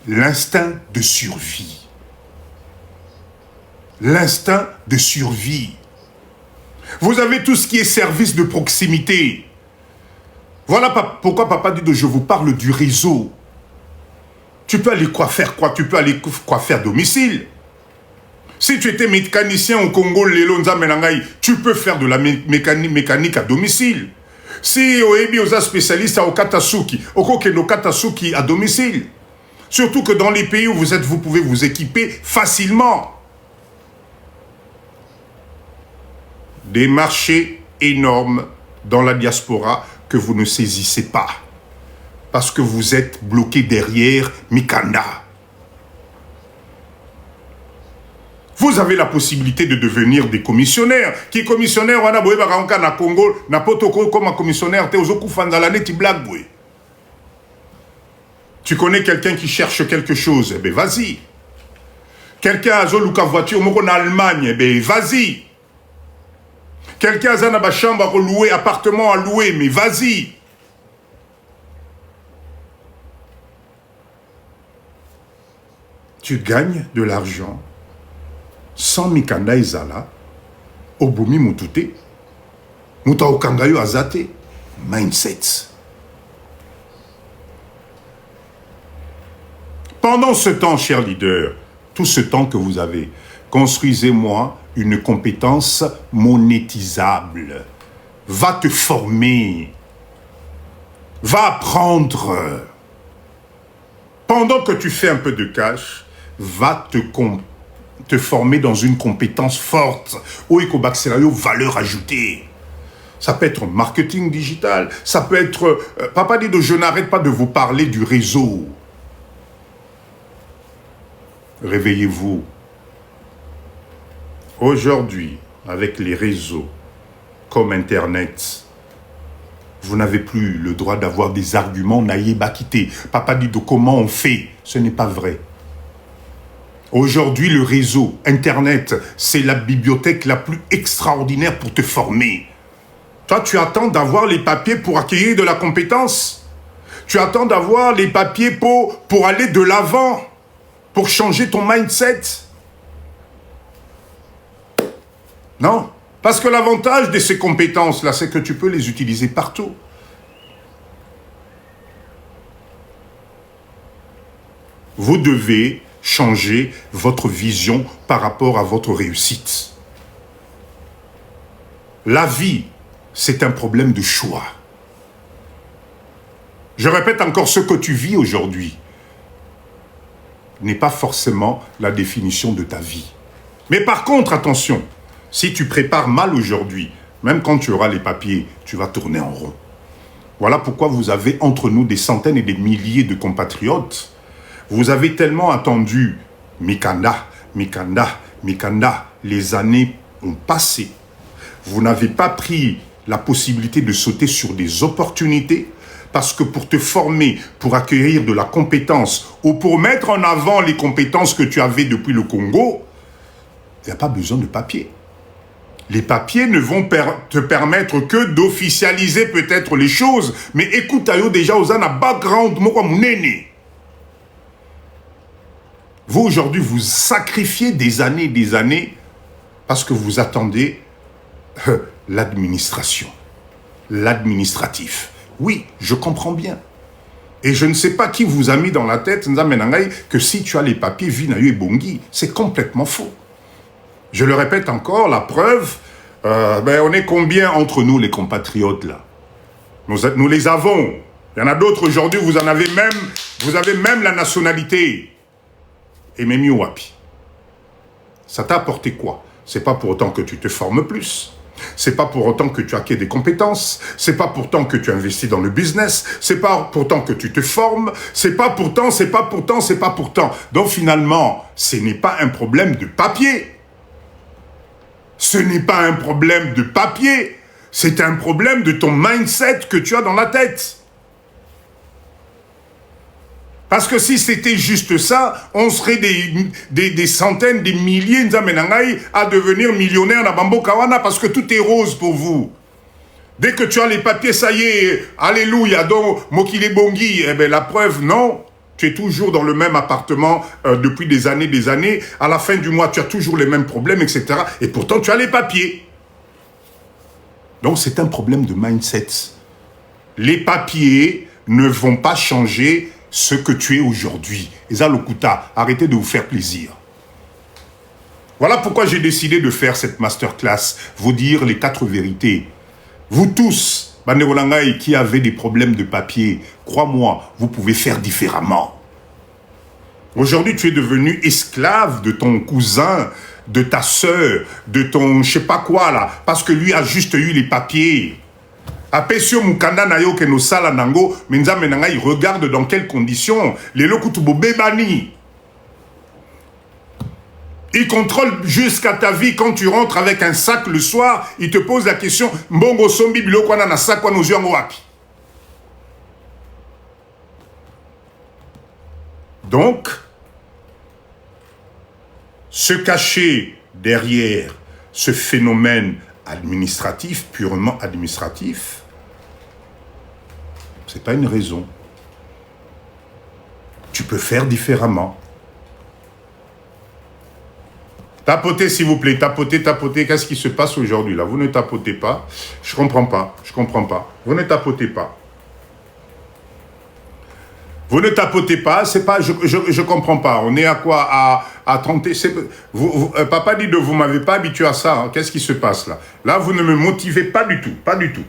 L'instinct de survie. L'instinct de survie. Vous avez tout ce qui est service de proximité. Voilà pourquoi papa dit que je vous parle du réseau. Tu peux aller quoi faire quoi? Tu peux aller quoi faire domicile. Si tu étais mécanicien au Congo, tu peux faire de la mécanique à domicile. Si tu es spécialiste au Katasuki, au Katasuki à domicile. Surtout que dans les pays où vous êtes, vous pouvez vous équiper facilement. Des marchés énormes dans la diaspora que vous ne saisissez pas. Parce que vous êtes bloqué derrière Mikanda. Vous avez la possibilité de devenir des commissionnaires. Qui commissionnaire, wana boye baka na Congo, na potoko comme un commissionnaire, te ozoku fandalane ti blague boye. Tu connais quelqu'un qui cherche quelque chose, eh ben vas-y. Quelqu'un a zoluka voiture, moko en Allemagne, eh ben vas-y. Quelqu'un a zana ba chambre à louer, appartement à louer, mais vas-y. Tu gagnes de l'argent sans mikanda ezala, obomi mutute, muta okangayo azate, mindset. Pendant ce temps, chers leaders, tout ce temps que vous avez, construisez-moi une compétence monétisable. Va te former. Va apprendre. Pendant que tu fais un peu de cash, va te former dans une compétence forte. Ou valeur ajoutée. Ça peut être marketing digital. Ça peut être... Papa dit, je n'arrête pas de vous parler du réseau. Réveillez-vous. Aujourd'hui, avec les réseaux comme Internet, vous n'avez plus le droit d'avoir des arguments naïfs bakité. Papa dit de comment on fait. Ce n'est pas vrai. Aujourd'hui, le réseau, Internet, c'est la bibliothèque la plus extraordinaire pour te former. Toi, tu attends d'avoir les papiers pour acquérir de la compétence. Tu attends d'avoir les papiers pour aller de l'avant, pour changer ton mindset. Non, parce que l'avantage de ces compétences-là, c'est que tu peux les utiliser partout. Vous devez changer votre vision par rapport à votre réussite. La vie, c'est un problème de choix. Je répète encore, ce que tu vis aujourd'hui n'est pas forcément la définition de ta vie. Mais par contre, attention, si tu prépares mal aujourd'hui, même quand tu auras les papiers, tu vas tourner en rond. Voilà pourquoi vous avez entre nous des centaines et des milliers de compatriotes. Vous avez tellement attendu Mikanda, Mikanda, Mikanda. Les années ont passé. Vous n'avez pas pris la possibilité de sauter sur des opportunités parce que pour te former, pour acquérir de la compétence ou pour mettre en avant les compétences que tu avais depuis le Congo, il n'y a pas besoin de papier. Les papiers ne vont te permettre que d'officialiser peut-être les choses. Mais écoute, ayo déjà, aux un background, vous aujourd'hui, vous sacrifiez des années parce que vous attendez l'administration, l'administratif. Oui, je comprends bien. Et je ne sais pas qui vous a mis dans la tête que si tu as les papiers, Vinayo et Bongi, c'est complètement faux. Je le répète encore, la preuve, on est combien entre nous les compatriotes là? Nous les avons. Il y en a d'autres aujourd'hui, vous avez même la nationalité. Et même Wapi. Ça t'a apporté quoi? C'est pas pour autant que tu te formes plus. C'est pas pour autant que tu acquiers des compétences. C'est pas pourtant que tu investis dans le business. C'est pas pourtant que tu te formes. C'est pas pourtant. Donc finalement, ce n'est pas un problème de papier. Ce n'est pas un problème de papier. C'est un problème de ton mindset que tu as dans la tête. Parce que si c'était juste ça, on serait des centaines, des milliers à devenir millionnaires dans Bambo Kawana parce que tout est rose pour vous. Dès que tu as les papiers, ça y est, alléluia, donc Mokile Bongi, eh bien la preuve, non. Tu es toujours dans le même appartement depuis des années. À la fin du mois, tu as toujours les mêmes problèmes, etc. Et pourtant, tu as les papiers. Donc, c'est un problème de mindset. Les papiers ne vont pas changer ce que tu es aujourd'hui. Eza Lokuta, arrêtez de vous faire plaisir. Voilà pourquoi j'ai décidé de faire cette masterclass, vous dire les 4 vérités. Vous tous, Banderolangai, qui avez des problèmes de papier, crois-moi, vous pouvez faire différemment. Aujourd'hui, tu es devenu esclave de ton cousin, de ta sœur, de ton je sais pas quoi là, parce que lui a juste eu les papiers. Apesio mukanda na yo ke no sala nango, minzambe nanga il regarde dans quelles conditions. Les lokutubo bebani. Il contrôle jusqu'à ta vie quand tu rentres avec un sac le soir, il te pose la question mbongo sombi biloko wana na sac wana ozwi yango wapi. Donc, se cacher derrière ce phénomène administratif, purement administratif, c'est pas une raison. Tu peux faire différemment. Tapotez, s'il vous plaît, tapotez, tapotez. Qu'est-ce qui se passe aujourd'hui, là? Vous ne tapotez pas. Je comprends pas, je comprends pas. Vous ne tapotez pas. Vous ne tapotez pas, c'est pas, je comprends pas. On est à quoi? À 30... Papa dit de vous m'avez pas habitué à ça. Hein. Qu'est-ce qui se passe là? Là, vous ne me motivez pas du tout, pas du tout.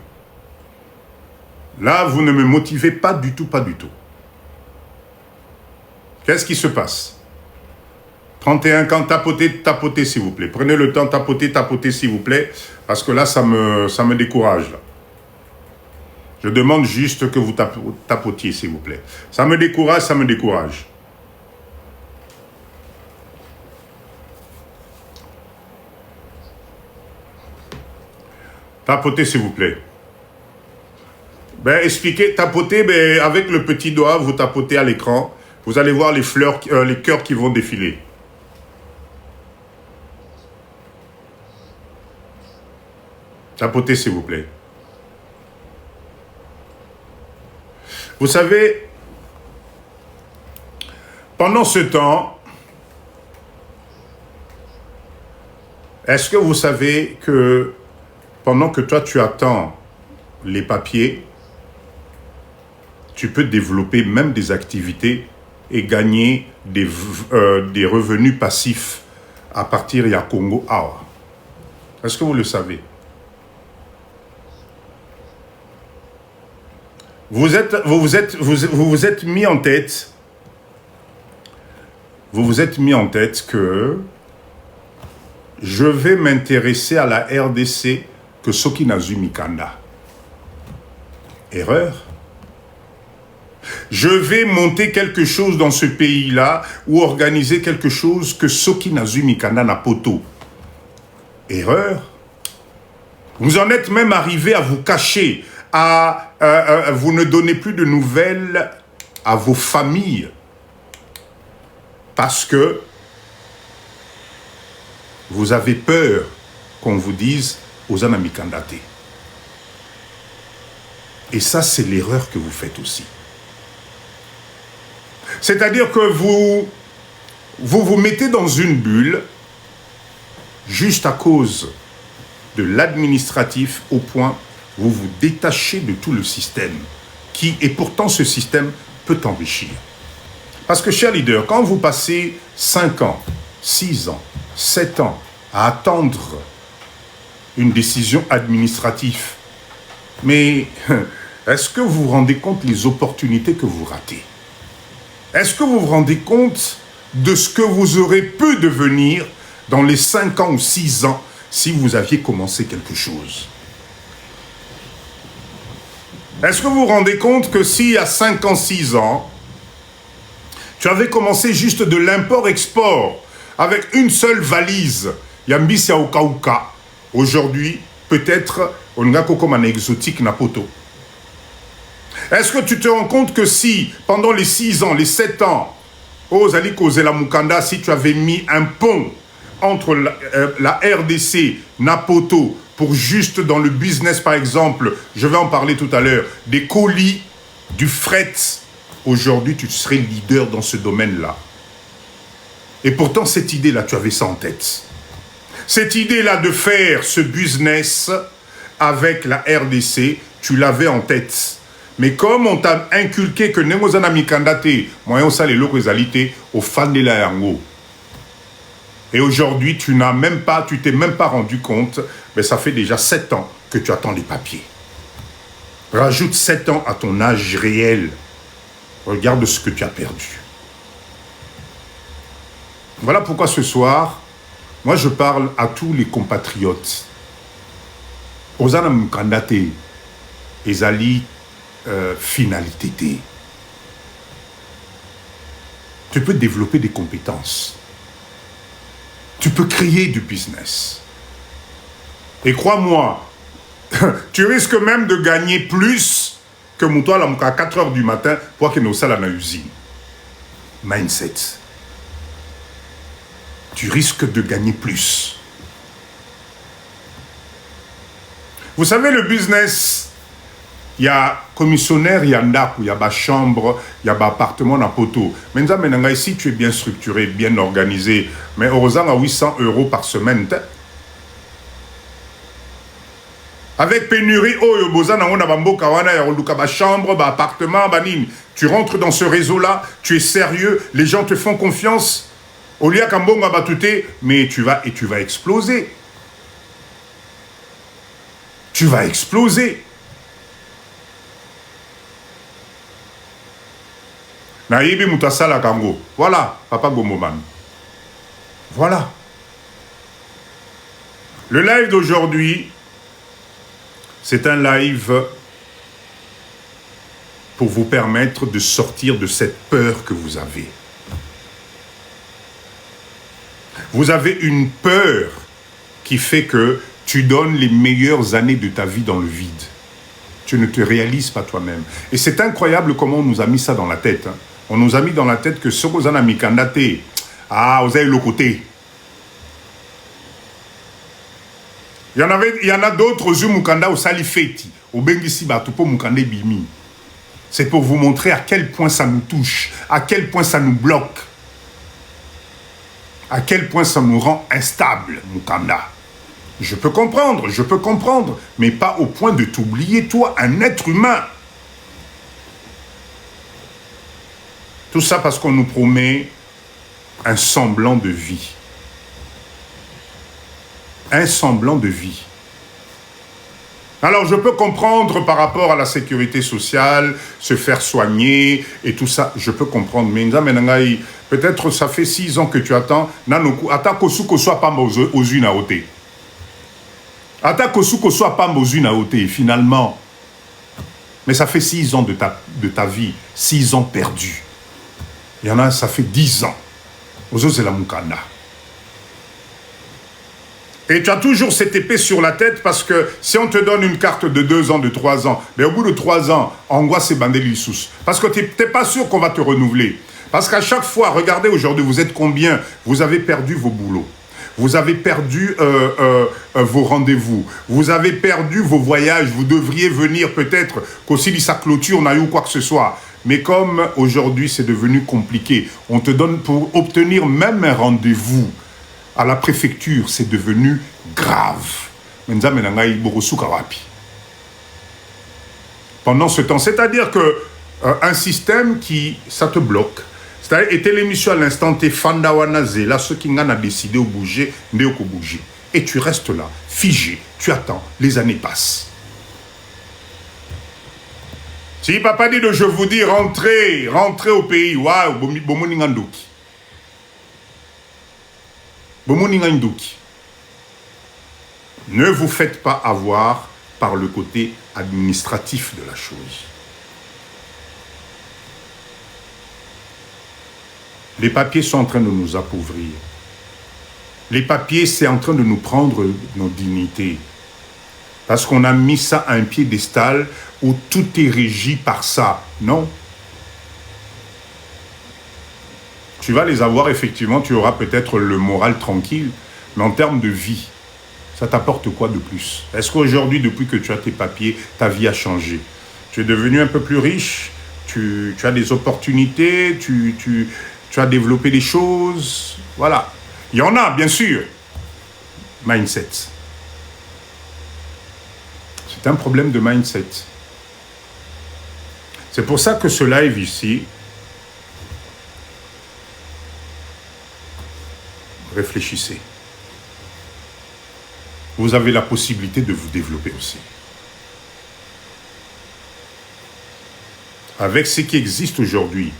Là, vous ne me motivez pas du tout, pas du tout. Qu'est-ce qui se passe? 31 quand tapotez, tapotez s'il vous plaît. Prenez le temps, tapotez, tapotez s'il vous plaît. Parce que là, ça me décourage. Là. Je demande juste que vous tapotiez s'il vous plaît. Ça me décourage, ça me décourage. Tapotez s'il vous plaît. Ben, expliquez, tapotez, ben, avec le petit doigt, vous tapotez à l'écran. Vous allez voir les fleurs, les cœurs qui vont défiler. Tapotez, s'il vous plaît. Vous savez, pendant ce temps, est-ce que vous savez que pendant que toi tu attends les papiers, tu peux développer même des activités et gagner des revenus passifs à partir de Congo Awa. Est-ce que vous le savez? Vous vous êtes mis en tête que je vais m'intéresser à la RDC que Soki Nazu Mikanda. Erreur. Je vais monter quelque chose dans ce pays-là ou organiser quelque chose que Soki Nazu Mikanda na poto. Erreur. Vous en êtes même arrivé à vous cacher, vous ne donnez plus de nouvelles à vos familles parce que vous avez peur qu'on vous dise aux Anamikandate. Et ça, c'est l'erreur que vous faites aussi. C'est-à-dire que vous mettez dans une bulle juste à cause de l'administratif au point vous vous détachez de tout le système et pourtant ce système peut enrichir. Parce que, chers leaders, quand vous passez 5 ans, 6 ans, 7 ans à attendre une décision administrative, mais est-ce que vous vous rendez compte des opportunités que vous ratez? Est-ce que vous vous rendez compte de ce que vous aurez pu devenir dans les 5 ans ou 6 ans si vous aviez commencé quelque chose? Est-ce que vous vous rendez compte que s'il y a 5 ans, 6 ans, tu avais commencé juste de l'import-export avec une seule valise, Yambisi ya Okauka, aujourd'hui, peut-être, on a comme un exotique Napoto. Est-ce que tu te rends compte que si, pendant les 6 ans, les 7 ans, aux Aliko Zela Mukanda, si tu avais mis un pont entre la RDC, Napoto, pour juste dans le business, par exemple, je vais en parler tout à l'heure, des colis, du fret, aujourd'hui, tu serais leader dans ce domaine-là. Et pourtant, cette idée-là, tu avais ça en tête. Cette idée-là de faire ce business avec la RDC, tu l'avais en tête. Mais comme on t'a inculqué que Nemozana Mikandate, moyen ça les locaux au fan de la Yango. Et aujourd'hui, tu t'es même pas rendu compte, mais ça fait déjà 7 ans que tu attends les papiers. Rajoute 7 ans à ton âge réel. Regarde ce que tu as perdu. Voilà pourquoi ce soir, moi je parle à tous les compatriotes. Ozana mukandate, ezali finalité. Tu peux développer des compétences. Tu peux créer du business. Et crois-moi, tu risques même de gagner plus que Moutoua à 4 heures du matin pour que nous sommes à la usine. Mindset. Tu risques de gagner plus. Vous savez, le business, il y a commissionnaire, il y a ndaku, il y a chambre, il y a appartement à poteau. Maintenant, ici, tu es bien structuré, bien organisé, mais heureusement, à 800 € par semaine. Avec pénurie, chambre, appartement, tu rentres dans ce réseau-là, tu es sérieux, les gens te font confiance. Au lieu mais tu vas exploser. Tu vas exploser. Naïbi Moutasala Kango. Voilà, Papa Gomoman. Voilà. Le live d'aujourd'hui, c'est un live pour vous permettre de sortir de cette peur que vous avez. Vous avez une peur qui fait que tu donnes les meilleures années de ta vie dans le vide. Tu ne te réalises pas toi-même. Et c'est incroyable comment on nous a mis ça dans la tête. Hein. On nous a mis dans la tête que ce qu'on a mis candidaté, vous avez le côté. Il y en a d'autres, Mukanda au Salifeti, au Bengisi Batupo Mukande Bimi. C'est pour vous montrer à quel point ça nous touche, à quel point ça nous bloque, à quel point ça nous rend instable, Mukanda. Je peux comprendre, mais pas au point de t'oublier, toi, un être humain. Tout ça parce qu'on nous promet un semblant de vie. Un semblant de vie. Alors, je peux comprendre par rapport à la sécurité sociale, se faire soigner et tout ça, je peux comprendre. Mais peut-être ça fait 6 ans que tu attends. Attends que soit pas aux unes à ôter. Attends que soit pas aux unes à ôter, finalement. Mais ça fait 6 ans de ta vie, 6 ans perdus. Il y en a, ça fait 10 ans. Aux autres, c'est la Mukanda. Et tu as toujours cette épée sur la tête parce que si on te donne une carte de 2 ans, de 3 ans, mais au bout de 3 ans, angoisse et bandé l'issous. Parce que tu n'es pas sûr qu'on va te renouveler. Parce qu'à chaque fois, regardez aujourd'hui, vous êtes combien? Vous avez perdu vos boulots. Vous avez perdu vos rendez-vous. Vous avez perdu vos voyages. Vous devriez venir peut-être qu'aussi sa clôture, on a eu quoi que ce soit. Mais comme aujourd'hui, c'est devenu compliqué, on te donne pour obtenir même un rendez-vous à la préfecture, c'est devenu grave. Pendant ce temps, c'est-à-dire que un système qui, ça te bloque. C'est-à-dire, et l'émission à l'instant, t'es fandawana là, ceux qui n'ont décidé de bouger, ne pas bouger. Et tu restes là, figé, tu attends, les années passent. Si papa dit de je vous dis, rentrez au pays, waouh, bomoningandoki. Ne vous faites pas avoir par le côté administratif de la chose. Les papiers sont en train de nous appauvrir. Les papiers, c'est en train de nous prendre nos dignités. Parce qu'on a mis ça à un piédestal où tout est régi par ça. Non. Tu vas les avoir, effectivement, tu auras peut-être le moral tranquille, mais en termes de vie, ça t'apporte quoi de plus? Est-ce qu'aujourd'hui, depuis que tu as tes papiers, ta vie a changé? Tu es devenu un peu plus riche, tu as des opportunités, tu as développé des choses, voilà. Il y en a, bien sûr. Mindset. C'est un problème de mindset. C'est pour ça que ce live ici, réfléchissez. Vous avez la possibilité de vous développer aussi. Avec ce qui existe aujourd'hui,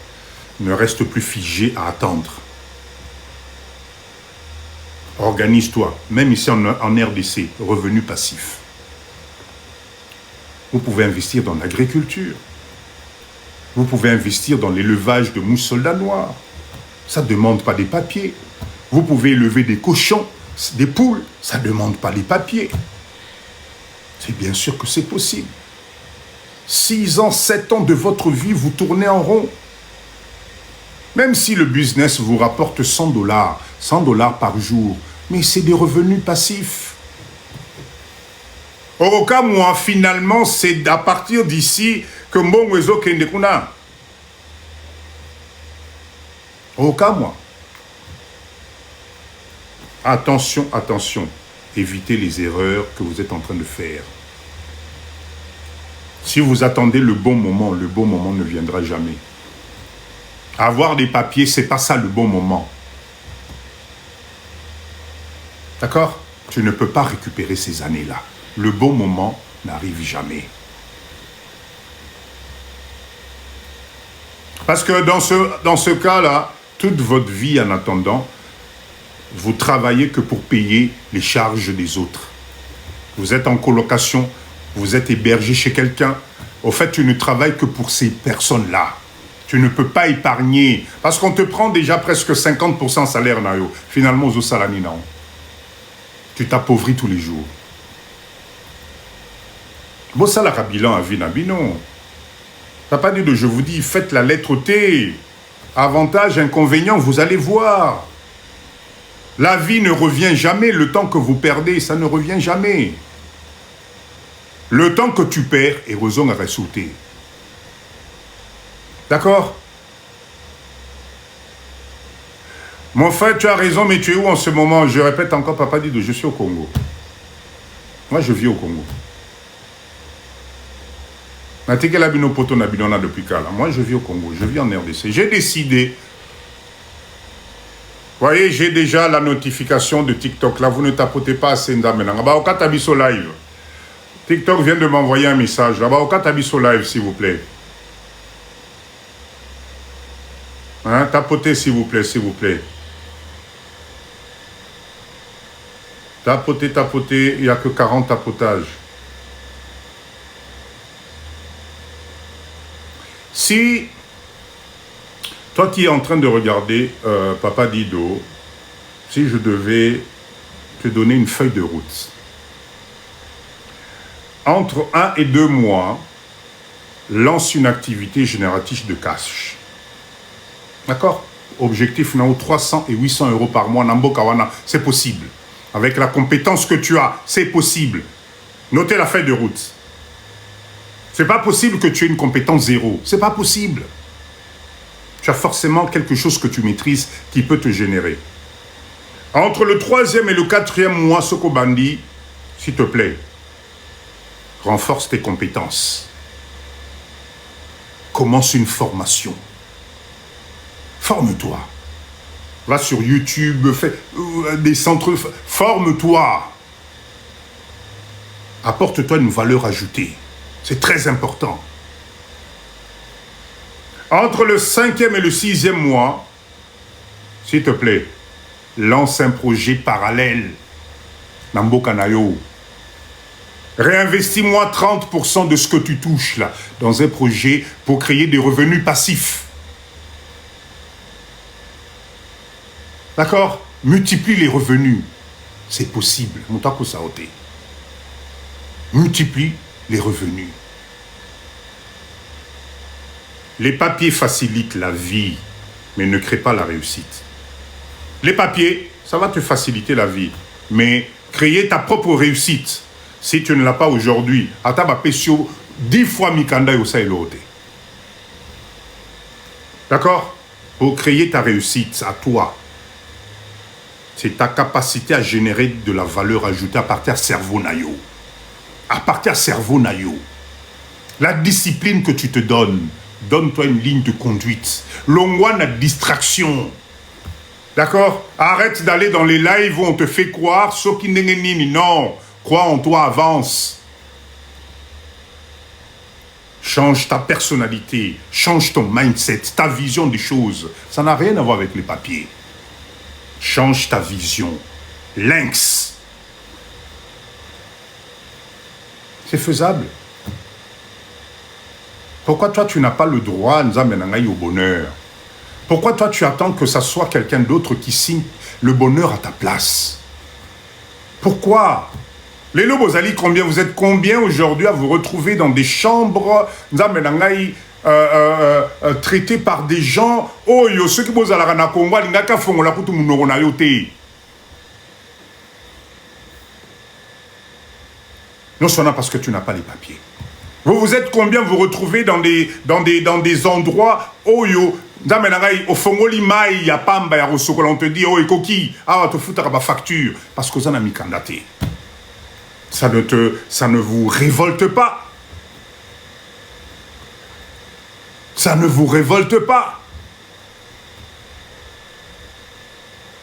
ne reste plus figé à attendre. Organise-toi, même ici en RDC, revenu passif. Vous pouvez investir dans l'agriculture. Vous pouvez investir dans l'élevage de mouches soldats noirs. Ça ne demande pas des papiers. Vous pouvez élever des cochons, des poules. Ça ne demande pas les papiers. C'est bien sûr que c'est possible. 6 ans, 7 ans de votre vie, vous tournez en rond. Même si le business vous rapporte 100 $, par jour, mais c'est des revenus passifs. Au cas, moi, finalement, c'est à partir d'ici que mon réseau Kendekuna. Au cas, moi. Attention, attention. Évitez les erreurs que vous êtes en train de faire. Si vous attendez le bon moment ne viendra jamais. Avoir des papiers, c'est pas ça le bon moment. D'accord? Tu ne peux pas récupérer ces années-là. Le bon moment n'arrive jamais. Parce que dans ce cas-là, toute votre vie en attendant, vous travaillez que pour payer les charges des autres. Vous êtes en colocation, vous êtes hébergé chez quelqu'un. Au fait, tu ne travailles que pour ces personnes-là. Tu ne peux pas épargner. Parce qu'on te prend déjà presque 50% salaire. Finalement, au salami, non. Tu t'appauvris tous les jours. Bon, ça, la bilan à vie, non. Papa dit, je vous dis, faites la lettre T. Avantage, inconvénient, vous allez voir. La vie ne revient jamais. Le temps que vous perdez, ça ne revient jamais. Le temps que tu perds est raison à ressouter. D'accord? Mon frère, tu as raison, mais tu es où en ce moment? Je répète encore, papa dit, je suis au Congo. Moi, je vis au Congo. Depuis quand là? Moi, je vis au Congo, je vis en RDC. J'ai décidé. Vous voyez, j'ai déjà la notification de TikTok. Là, vous ne tapotez pas à Senda maintenant. Au Katabiso Live. TikTok vient de m'envoyer un message. Là-bas, au Katabiso Live, s'il vous plaît. Hein, tapotez, s'il vous plaît, s'il vous plaît. Tapotez, tapotez. Il n'y a que 40 tapotages. Si toi qui es en train de regarder Papa Dido, si je devais te donner une feuille de route, entre 1 et 2 mois, lance une activité génératrice de cash. D'accord? Objectif, 300 et 800 euros par mois, Nambokawana, c'est possible. Avec la compétence que tu as, c'est possible. Notez la feuille de route. C'est pas possible que tu aies une compétence zéro. C'est pas possible. Tu as forcément quelque chose que tu maîtrises qui peut te générer. Entre le 3e et le 4e mois, Soko Bandi, s'il te plaît, renforce tes compétences. Commence une formation. Forme-toi. Va sur YouTube, fais des centres. Forme-toi. Apporte-toi une valeur ajoutée. C'est très important. Entre le 5e et le 6e mois, s'il te plaît, lance un projet parallèle. Nambo Kanayo. Réinvestis-moi 30% de ce que tu touches là, dans un projet pour créer des revenus passifs. D'accord? Multiplie les revenus. C'est possible. Moutako Saoté. Multiplie les revenus. Les papiers facilitent la vie, mais ne créent pas la réussite. Les papiers, ça va te faciliter la vie, mais créer ta propre réussite, si tu ne l'as pas aujourd'hui, ataba pesio 10 fois mikanda yosaïlote. D'accord? Pour créer ta réussite à toi, c'est ta capacité à générer de la valeur ajoutée à partir de cerveau nayo. À partir de cerveau nayo. La discipline que tu te donnes, donne-toi une ligne de conduite. Longwa na distraction. D'accord? Arrête d'aller dans les lives où on te fait croire ce qui n'est ni non. Crois en toi, avance. Change ta personnalité, change ton mindset, ta vision des choses. Ça n'a rien à voir avec les papiers. Change ta vision. lynx. C'est faisable. Pourquoi toi, tu n'as pas le droit de nous amener au bonheur? Pourquoi toi, tu attends que ça soit quelqu'un d'autre qui signe le bonheur à ta place? Pourquoi? Les Lobozali, combien vous êtes combien aujourd'hui à vous retrouver dans des chambres traitées par des gens? Oh, yo, ceux qui vous allez à Congo, ils n'ont qu'à faire la route non seulement parce que tu n'as pas les papiers. Vous êtes combien vous retrouvez dans des endroits où yo au fongoli mai ya pamba ya rosokola on te dit oh ekoki ah te foutre ba facture parce que ça n'a mis candidaté. Ça ne vous révolte pas. Ça ne vous révolte pas.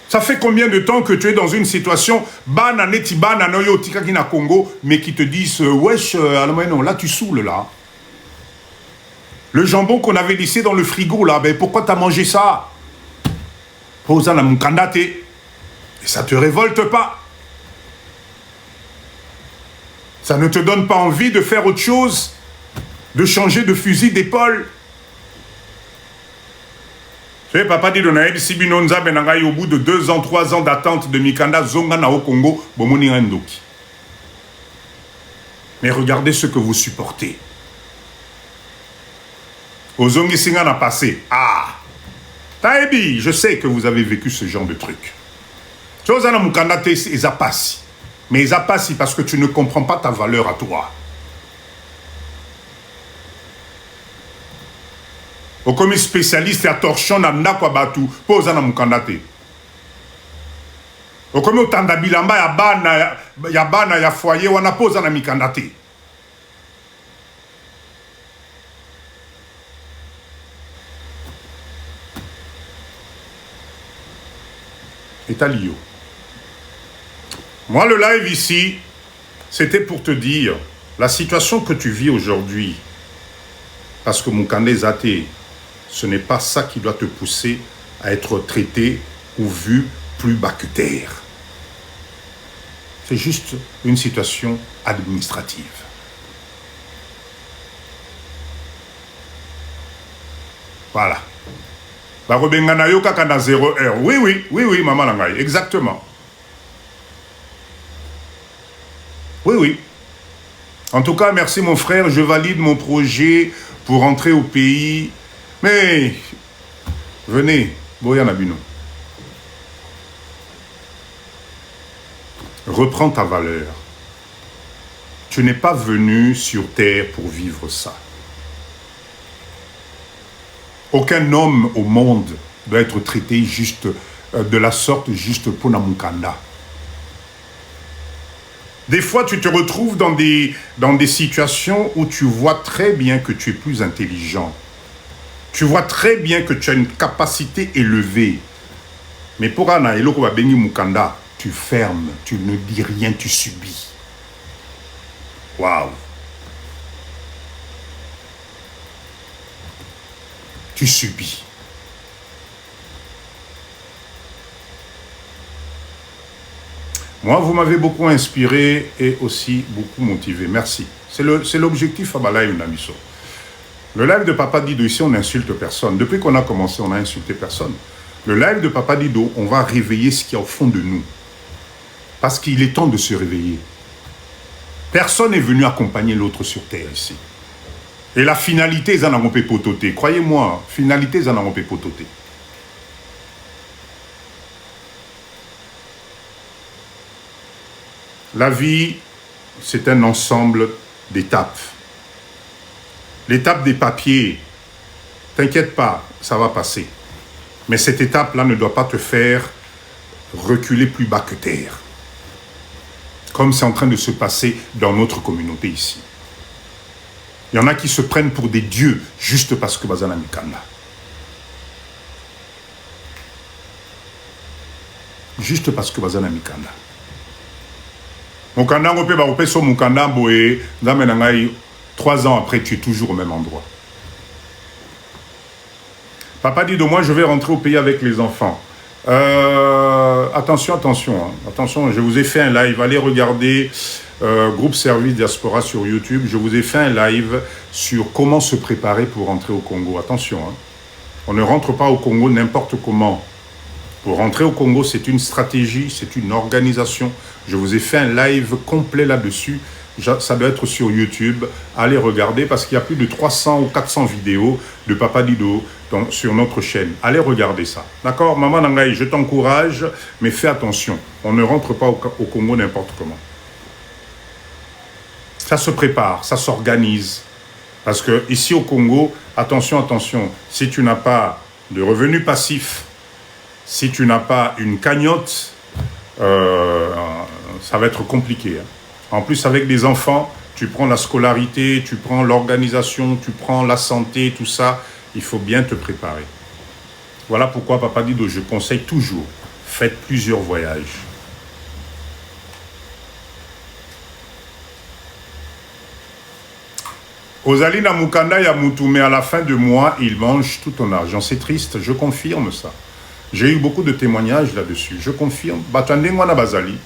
Ça fait combien de temps que tu es dans une situation Congo, mais qui te disent wesh, non, là tu saoules là. Le jambon qu'on avait laissé dans le frigo là, ben pourquoi t'as mangé ça? Posa na mukandate. Et ça te révolte pas. Ça ne te donne pas envie de faire autre chose, de changer de fusil d'épaule. Papa dit Donaïd Sibinonza Benangaï au bout de 2 ans, 3 ans d'attente de Mikanda Zonga au Congo, Bomoni Ndoki. Mais regardez ce que vous supportez. Ozongi Singa n'a passé. Ah! Taïbi, je sais que vous avez vécu ce genre de truc. Chozana Mukanda te Ezapassi. Mais Ezapassi parce que tu ne comprends pas ta valeur à toi. Au commis spécialiste à torchon na ndako batu poza na mukandate. Au commis otanda bilamba ya bana ya foyer wana poza na mikandate. Etalio. Moi le live ici, c'était pour te dire la situation que tu vis aujourd'hui. Parce que Mukandé Zate, ce n'est pas ça qui doit te pousser à être traité ou vu plus bas que terre. C'est juste une situation administrative. Voilà. Barobengana yo kaka na 0 heure. Oui, maman langai, exactement. Oui. En tout cas, merci mon frère, je valide mon projet pour rentrer au pays. Mais, venez, Boyan Abino. Reprends ta valeur. Tu n'es pas venu sur terre pour vivre ça. Aucun homme au monde doit être traité juste de la sorte juste pour Namukanda. Des fois, tu te retrouves dans des situations où tu vois très bien que tu es plus intelligent. Tu vois très bien que tu as une capacité élevée. Mais pour Anna Eloko Bengi Mukanda, tu fermes, tu ne dis rien, tu subis. Waouh! Tu subis. Moi, vous m'avez beaucoup inspiré et aussi beaucoup motivé. Merci. C'est l'objectif à Balaï Unamiso. Le live de Papa Dido, ici, on n'insulte personne. Depuis qu'on a commencé, on n'a insulté personne. Le live de Papa Dido, on va réveiller ce qu'il y a au fond de nous. Parce qu'il est temps de se réveiller. Personne n'est venu accompagner l'autre sur terre ici. Et la finalité, ils en ont pototé. Croyez-moi, finalité, ils en ont pototé. La vie, c'est un ensemble d'étapes. L'étape des papiers, t'inquiète pas, ça va passer. Mais cette étape-là ne doit pas te faire reculer plus bas que terre. Comme c'est en train de se passer dans notre communauté ici. Il y en a qui se prennent pour des dieux juste parce que Bazana Mikanda. Juste parce que Bazana Mikanda. Mukanda, on peut so Mukanda, boé, 3 ans après, tu es toujours au même endroit. Papa dit de moi, je vais rentrer au pays avec les enfants. attention, attention, je vous ai fait un live, allez regarder Groupe Service Diaspora sur YouTube, je vous ai fait un live sur comment se préparer pour rentrer au Congo. Attention, hein. On ne rentre pas au Congo n'importe comment. Pour rentrer au Congo, c'est une stratégie, c'est une organisation. Je vous ai fait un live complet là-dessus. Ça doit être sur YouTube. Allez regarder parce qu'il y a plus de 300 ou 400 vidéos de Papa Dido sur notre chaîne. Allez regarder ça. D'accord? Maman Nangaï, je t'encourage, mais fais attention. On ne rentre pas au Congo n'importe comment. Ça se prépare, ça s'organise. Parce que ici au Congo, attention, si tu n'as pas de revenus passifs, si tu n'as pas une cagnotte, ça va être compliqué. Hein. En plus, avec des enfants, tu prends la scolarité, tu prends l'organisation, tu prends la santé, tout ça, il faut bien te préparer. Voilà pourquoi Papa Dido, je conseille toujours, faites plusieurs voyages. Ozalina Mukanda Yamutu, mais à la fin de mois, il mange tout ton argent. C'est triste, je confirme ça. J'ai eu beaucoup de témoignages là-dessus. Je confirme. Batande Mwana Bazali.